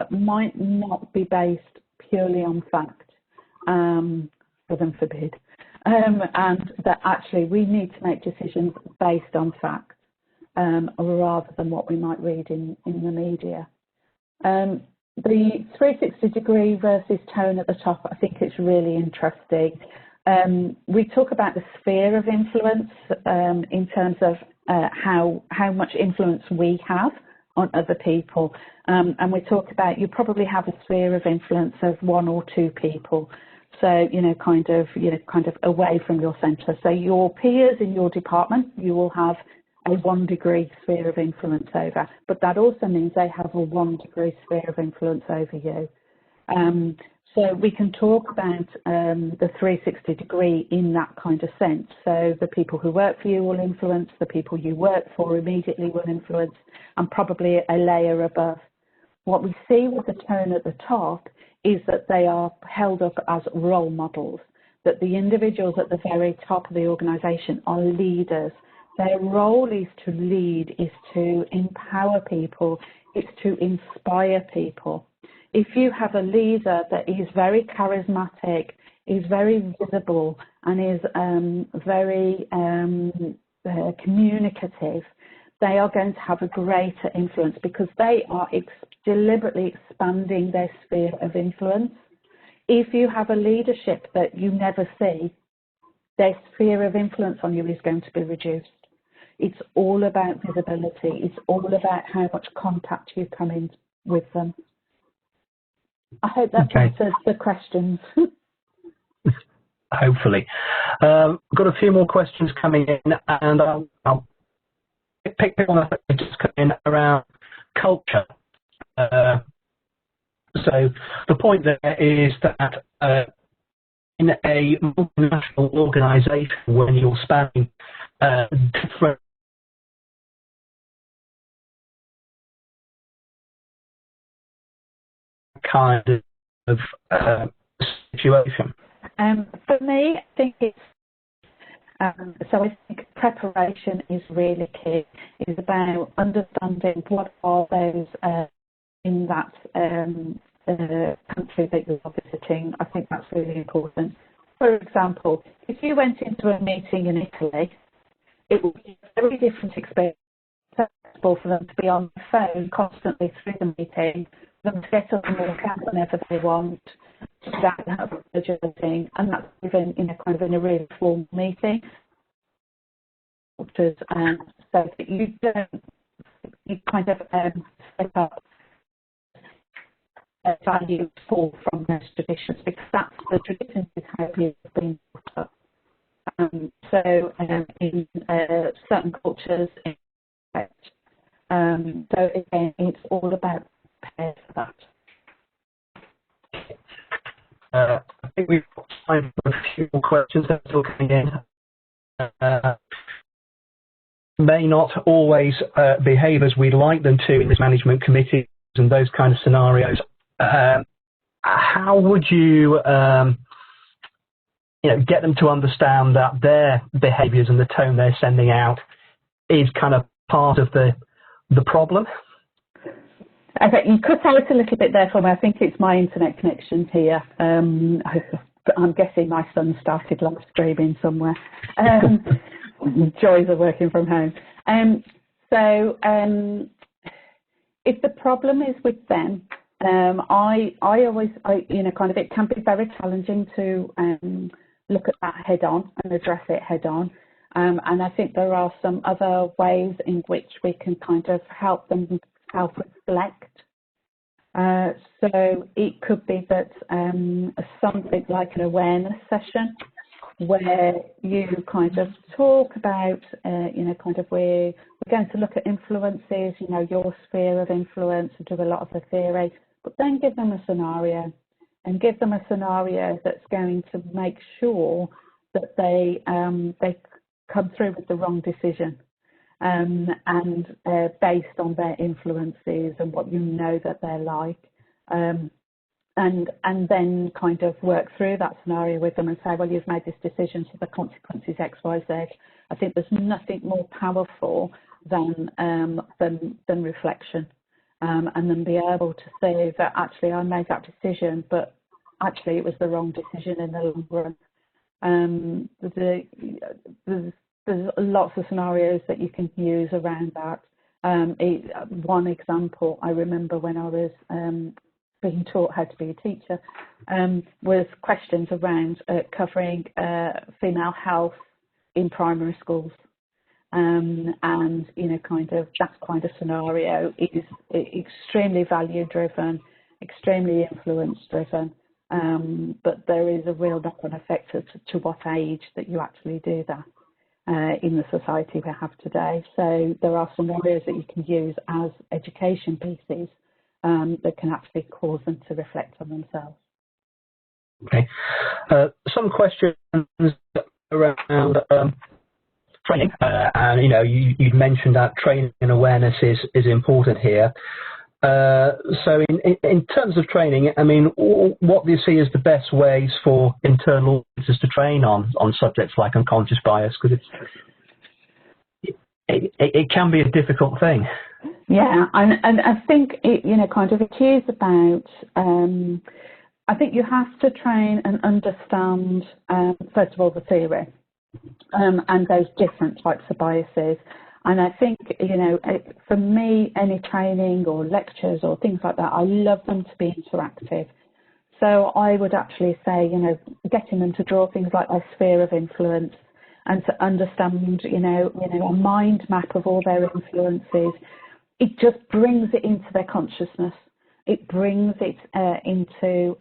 might not be based purely on fact, heaven forbid, and that actually we need to make decisions based on fact, rather than what we might read in the media. The 360-degree versus tone at the top, I think it's really interesting. We talk about the sphere of influence in terms of how much influence we have on other people. And we talk about, you probably have a sphere of influence of 1 or 2 people. So, kind of away from your centre. So your peers in your department, you will have a 1-degree sphere of influence over, but that also means they have a 1-degree sphere of influence over you. So we can talk about the 360 degree in that kind of sense. So the people who work for you will influence, the people you work for immediately will influence, and probably a layer above. What we see with the tone at the top is that they are held up as role models, that the individuals at the very top of the organisation are leaders. Their role is to lead, is to empower people, is to inspire people. If you have a leader that is very charismatic, is very visible, and is very communicative, they are going to have a greater influence because they are deliberately expanding their sphere of influence. If you have a leadership that you never see, their sphere of influence on you is going to be reduced. It's all about visibility. It's all about how much contact you come in with them. I hope that answers the questions. Hopefully. Got a few more questions coming in, and I'll pick one up that just come in around culture. So the point there is that in a multinational organisation, when you're spanning different kind of situation. For me, I think it's so I think preparation is really key. It's about understanding what are those in that country that you're visiting. I think that's really important. For example, if you went into a meeting in Italy, it would be a very different experience for them to be on the phone constantly through the meeting, them to get up and walk out whenever they want, that budgeting, and that's even in a really formal meeting. So that you don't, you kind of set up value fall from those traditions, because that's the traditions is how people have been brought up. So in certain cultures, so again, it's all about prepared for that. I think we've got time for a few more questions that are still coming in. May not always behave as we'd like them to in this management committee and those kind of scenarios. How would you, get them to understand that their behaviours and the tone they're sending out is kind of part of the problem? Okay, you cut out a little bit there for me. I think it's my internet connection here. I'm guessing my son started live streaming somewhere. Joys of working from home. If the problem is with them, I always, it can be very challenging to look at that head on and address it head on. And I think there are some other ways in which we can kind of help them self-reflect. So it could be that something like an awareness session where you kind of talk about, we're going to look at influences, your sphere of influence, and do a lot of the theory, but then give them a scenario, and give them a scenario that's going to make sure that they come through with the wrong decision, and based on their influences and what that they're like. And then kind of work through that scenario with them and say, well, you've made this decision, so the consequences X, Y, Z. I think there's nothing more powerful than reflection, and then be able to say that actually I made that decision, but actually it was the wrong decision in the long run. There's lots of scenarios that you can use around that. One example I remember when I was being taught how to be a teacher was questions around covering female health in primary schools, and that kind of scenario is extremely value driven, extremely influence driven, but there is a real knock-on effect to what age that you actually do that in the society we have today. So there are some areas that you can use as education pieces that can actually cause them to reflect on themselves. Okay. Some questions around training, and you'd mentioned that training and awareness is important here. So in terms of training, I mean, what do you see as the best ways for internal auditors to train on subjects like unconscious bias? Because it can be a difficult thing. Yeah, and I think it is about. I think you have to train and understand first of all the theory and those different types of biases. And I think, for me, any training or lectures or things like that, I love them to be interactive. So I would actually say, getting them to draw things like their sphere of influence and to understand, a mind map of all their influences. It just brings it into their consciousness. It brings it into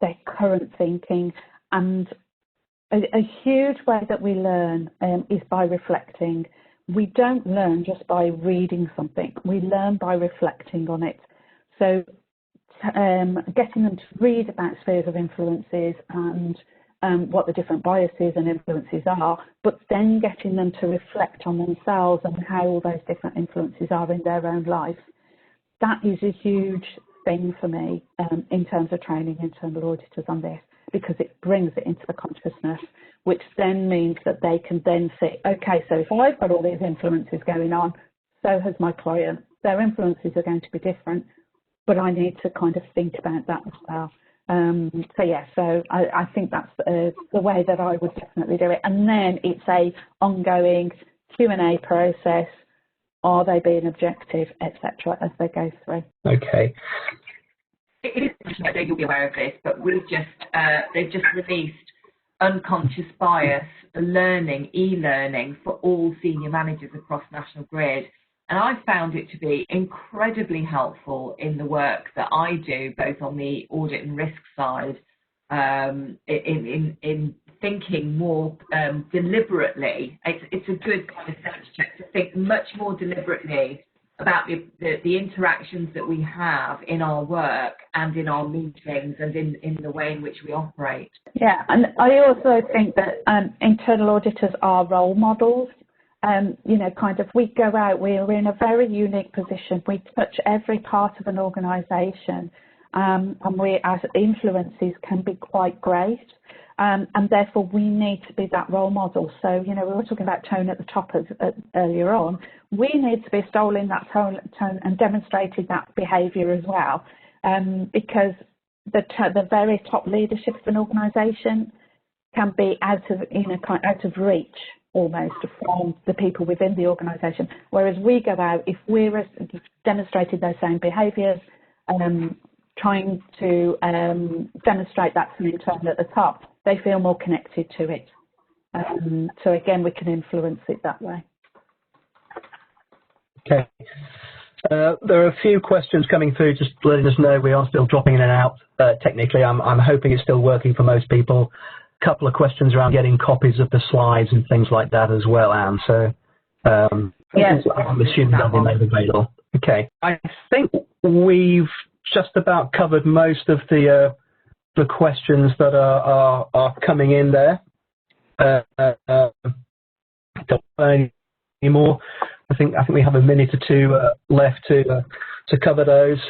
their current thinking. And a huge way that we learn is by reflecting. We don't learn just by reading something. We learn by reflecting on it. So getting them to read about spheres of influences and what the different biases and influences are, but then getting them to reflect on themselves and how all those different influences are in their own life. That is a huge thing for me in terms of training internal auditors on this, because it brings it into the consciousness, which then means that they can then see, okay, so if I've got all these influences going on, so has my client. Their influences are going to be different, but I need to kind of think about that as well. So I think that's the way that I would definitely do it. And then it's a ongoing Q&A process. Are they being objective, etc., as they go through? Okay. It is, I know you'll be aware of this, but they've just released unconscious bias e-learning for all senior managers across National Grid. And I found it to be incredibly helpful in the work that I do, both on the audit and risk side, in thinking more deliberately. It's a good kind of sense check to think much more deliberately about the interactions that we have in our work and in our meetings and in the way in which we operate. Yeah, and I also think that internal auditors are role models. We go out, we're in a very unique position. We touch every part of an organisation, and we, as influences, can be quite great. And therefore, we need to be that role model. So, we were talking about tone at the top earlier on. We need to be stolen that tone and demonstrated that behaviour as well, because the very top leadership of an organisation can be out of reach almost from the people within the organisation. Whereas we go out, if we're demonstrated those same behaviours, trying to demonstrate that to the internal at the top, they feel more connected to it. So again, we can influence it that way. Okay. There are a few questions coming through, just letting us know we are still dropping in and out. Technically, I'm hoping it's still working for most people. A couple of questions around getting copies of the slides and things like that as well, Anne. So yes, I'm assuming they'll be made available. Okay. I think we've just about covered most of the questions that are coming in there. Don't know any more. I think we have a minute or two left to cover those.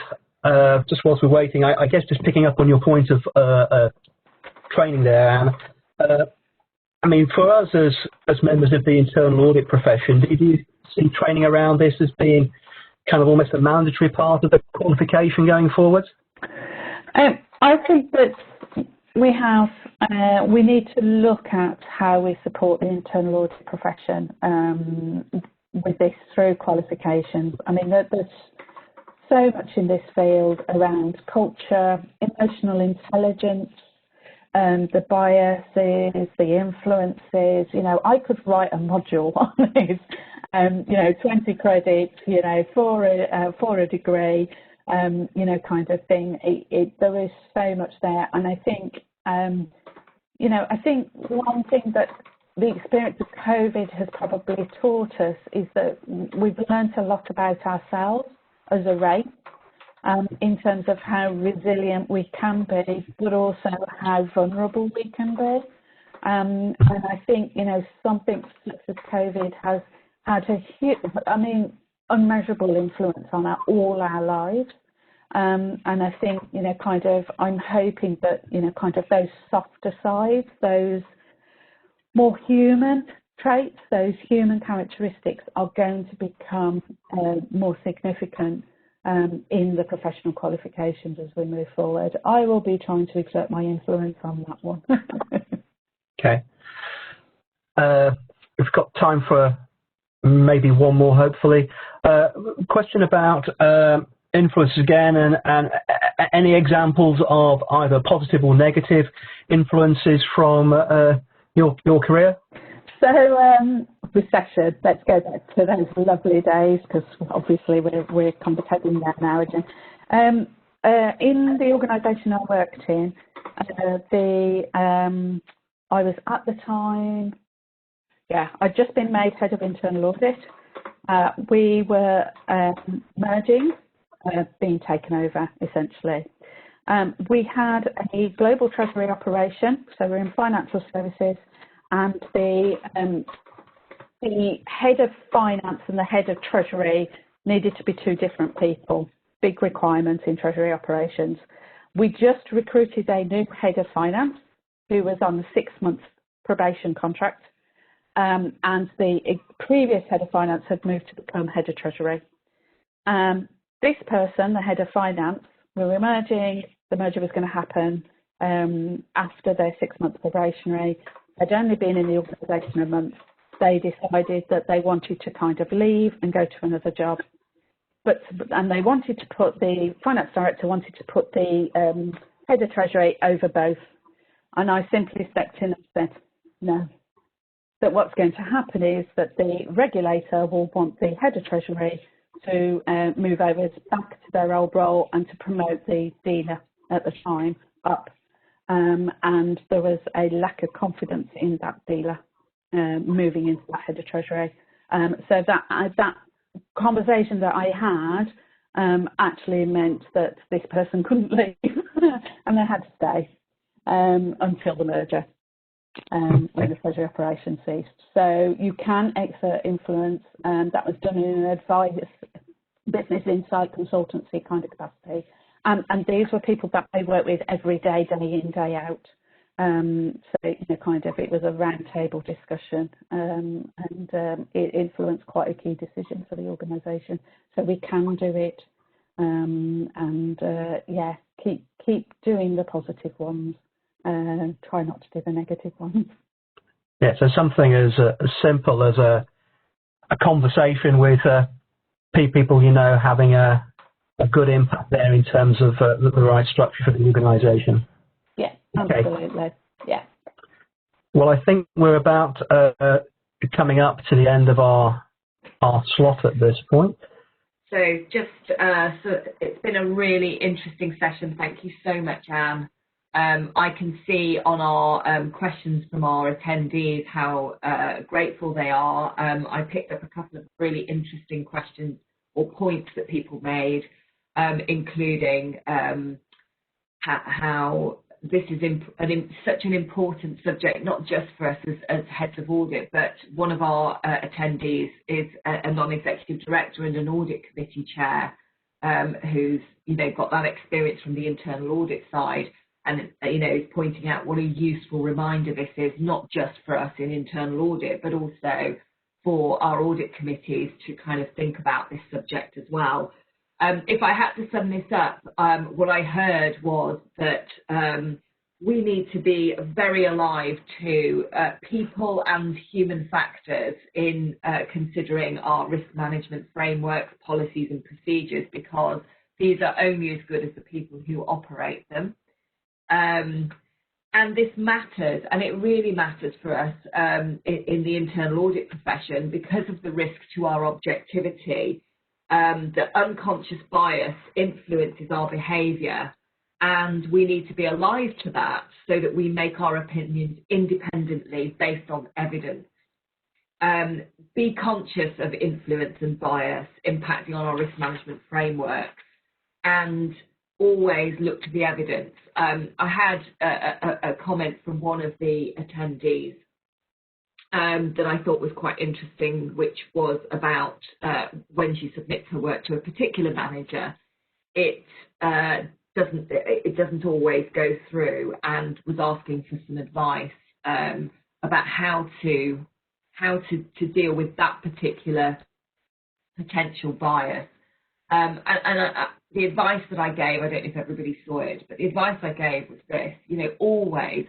Just whilst we're waiting, I guess just picking up on your point of training there, Anne. I mean, for us as members of the internal audit profession, do you see training around this as being kind of almost a mandatory part of the qualification going forward? I think that we need to look at how we support the internal audit profession with this through qualifications. I mean, there's so much in this field around culture, emotional intelligence, the biases, the influences. I could write a module on this, 20 credits, for a degree, kind of thing. There is so much there, and I think, I think one thing that the experience of COVID has probably taught us is that we've learned a lot about ourselves as a race. in terms of how resilient we can be, but also how vulnerable we can be. And I think, you know, something such as COVID has had a huge, I mean, unmeasurable influence on all our lives. And I think, you know, kind of, I'm hoping that, you know, kind of those softer sides, those more human traits, those human characteristics are going to become more significant in the professional qualifications as we move forward. I will be trying to exert my influence on that one. Okay. We've got time for maybe one more, hopefully. Question about influence again, and any examples of either positive or negative influences from your career? So, recession, let's go back to those lovely days, because obviously we're complicating that now again. In the organisation I worked in, I was at the time, I'd just been made head of internal audit. We were merging, being taken over essentially. We had a global treasury operation, so we're in financial services, and the head of finance and the head of treasury needed to be two different people, big requirements in treasury operations. We just recruited a new head of finance who was on the 6-month probation contract, and the previous head of finance had moved to become head of treasury. This person, the head of finance, we were merging, the merger was going to happen after their 6-month probationary. They'd only been in the organisation a month. They decided that they wanted to kind of leave and go to another job. And they wanted to put, the finance director wanted to put the head of treasury over both. And I simply stepped in and said, no. That what's going to happen is that the regulator will want the head of treasury to move over back to their old role and to promote the dealer at the time up. And there was a lack of confidence in that dealer moving into that head of treasury. So that conversation that I had actually meant that this person couldn't leave and they had to stay until the merger when the treasury operation ceased. So you can exert influence, and that was done in an advice, business insight consultancy kind of capacity. And these were people that I work with every day, day in, day out. So, you know, kind of, it was a round table discussion, and it influenced quite a key decision for the organisation. So we can do it, keep doing the positive ones, try not to do the negative ones. Yeah, so something as simple as a conversation with people you know, having a good impact there in terms of the right structure for the organisation. Yeah, absolutely. Okay. Yeah. Well, I think we're about coming up to the end of our slot at this point. So it's been a really interesting session. Thank you so much, Anne. I can see on our questions from our attendees how grateful they are. I picked up a couple of really interesting questions or points that people made, including how this is such an important subject, not just for us as heads of audit, but one of our attendees is a non-executive director and an audit committee chair who's, you know, got that experience from the internal audit side, and, you know, is pointing out what a useful reminder this is, not just for us in internal audit, but also for our audit committees to kind of think about this subject as well. If I had to sum this up, what I heard was that we need to be very alive to people and human factors in considering our risk management frameworks, policies and procedures, because these are only as good as the people who operate them. And this matters, and it really matters for us in the internal audit profession because of the risk to our objectivity. That unconscious bias influences our behaviour, and we need to be alive to that so that we make our opinions independently based on evidence. Be conscious of influence and bias impacting on our risk management frameworks. and always look to the evidence. I had a comment from one of the attendees that I thought was quite interesting, which was about when she submits her work to a particular manager, it doesn't always go through, and was asking for some advice about how to deal with that particular potential bias. The advice that I gave, I don't know if everybody saw it, but the advice I gave was this: always,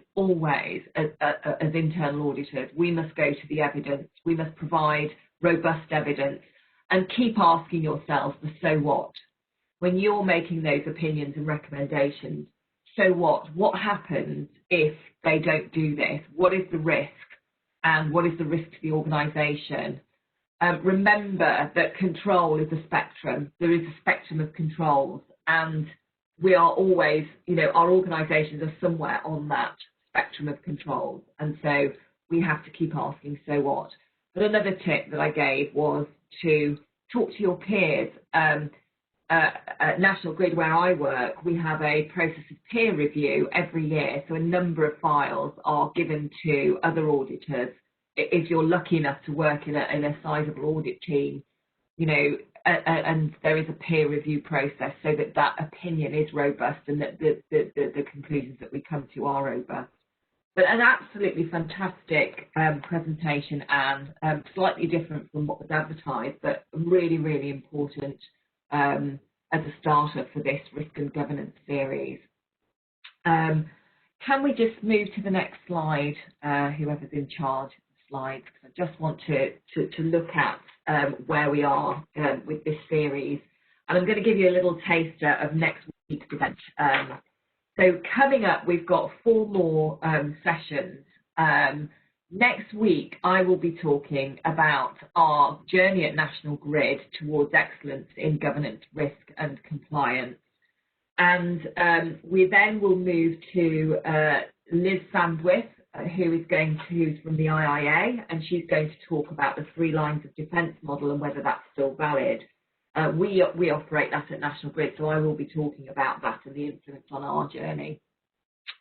as internal auditors, we must go to the evidence. We must provide robust evidence, and keep asking yourselves the so what. When you're making those opinions and recommendations, so what? What happens if they don't do this? What is the risk? And what is the risk to the organisation? Remember that control is a spectrum. There is a spectrum of controls, and we are always, our organisations are somewhere on that spectrum of controls, and so we have to keep asking, so what? But another tip that I gave was to talk to your peers. At National Grid, where I work, we have a process of peer review every year, so a number of files are given to other auditors. If you're lucky enough to work in a sizable audit team, and there is a peer review process so that opinion is robust and that the conclusions that we come to are robust. But an absolutely fantastic presentation, and slightly different from what was advertised, but really, really important as a starter for this risk and governance series. Can we just move to the next slide, whoever's in charge? Slides, because I just want to look at where we are with this series, and I'm going to give you a little taster of next week's event. So coming up, we've got 4 more sessions. Next week, I will be talking about our journey at National Grid towards excellence in governance, risk and compliance, and we then will move to Liz Sandwith, who's from the IIA, and she's going to talk about the 3 lines of defence model and whether that's still valid. We operate that at National Grid, so I will be talking about that and the influence on our journey.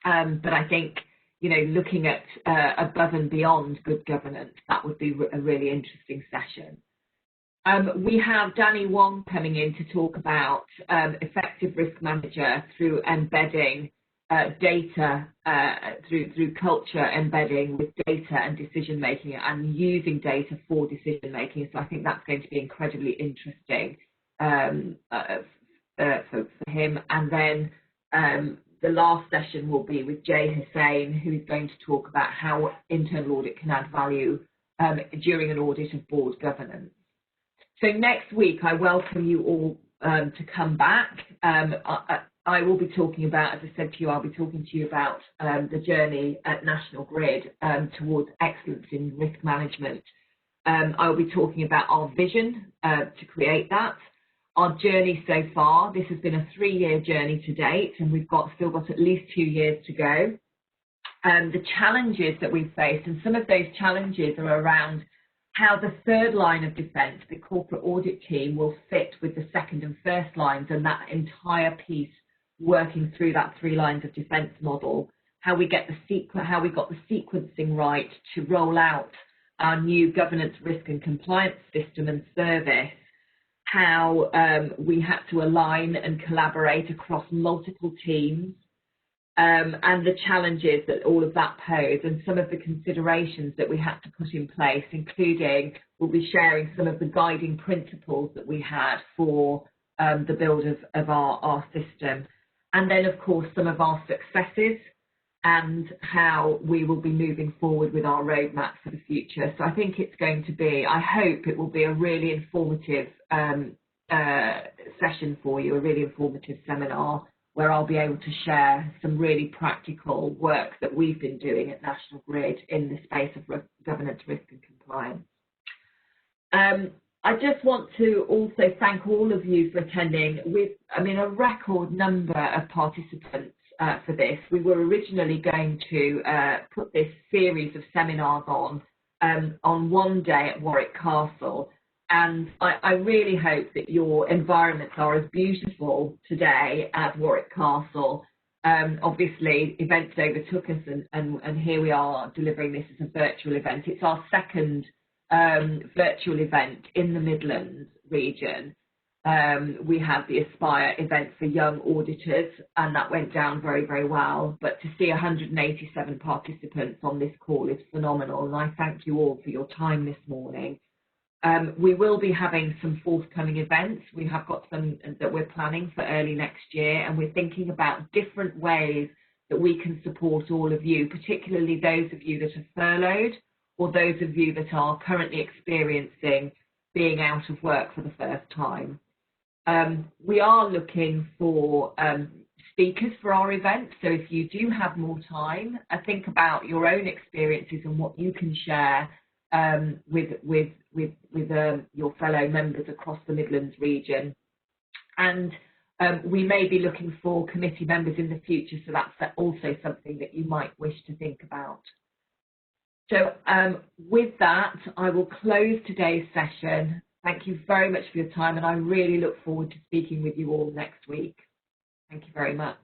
But I think, looking at above and beyond good governance, that would be a really interesting session. We have Danny Wong coming in to talk about effective risk manager through embedding data, through culture embedding with data and decision making, and using data for decision making. So I think that's going to be incredibly interesting for him. And then the last session will be with Jay Hussain, who is going to talk about how internal audit can add value during an audit of board governance. So next week, I welcome you all to come back. I will be talking about, as I said to you, I'll be talking to you about the journey at National Grid towards excellence in risk management. I'll be talking about our vision to create that. Our journey so far, this has been a 3-year journey to date, and we've still got at least 2 years to go. The challenges that we've faced, and some of those challenges are around how the 3rd line of defence, the corporate audit team, will fit with the 2nd and 1st lines, and that entire piece working through that 3 lines of defence model, how we got the sequencing right to roll out our new governance, risk and compliance system and service, how we had to align and collaborate across multiple teams, and the challenges that all of that posed, and some of the considerations that we had to put in place, including we'll be sharing some of the guiding principles that we had for the build of our system. And then, of course, some of our successes and how we will be moving forward with our roadmap for the future. So I think it's going to be, I hope it will be a really informative session for you, a really informative seminar where I'll be able to share some really practical work that we've been doing at National Grid in the space of governance, risk and compliance. I just want to also thank all of you for attending with, a record number of participants for this. We were originally going to put this series of seminars on one day at Warwick Castle, And I really hope that your environments are as beautiful today as Warwick Castle. Obviously, events overtook us, and here we are delivering this as a virtual event. It's our second virtual event in the Midlands region. We had the Aspire event for young auditors, and that went down very, very well. But to see 187 participants on this call is phenomenal, and I thank you all for your time this morning. We will be having some forthcoming events. We have got some that we're planning for early next year, and we're thinking about different ways that we can support all of you, particularly those of you that are furloughed or those of you that are currently experiencing being out of work for the first time. We are looking for speakers for our event, so if you do have more time, think about your own experiences and what you can share with your fellow members across the Midlands region. And we may be looking for committee members in the future, so that's also something that you might wish to think about. So with that, I will close today's session. Thank you very much for your time, and I really look forward to speaking with you all next week. Thank you very much.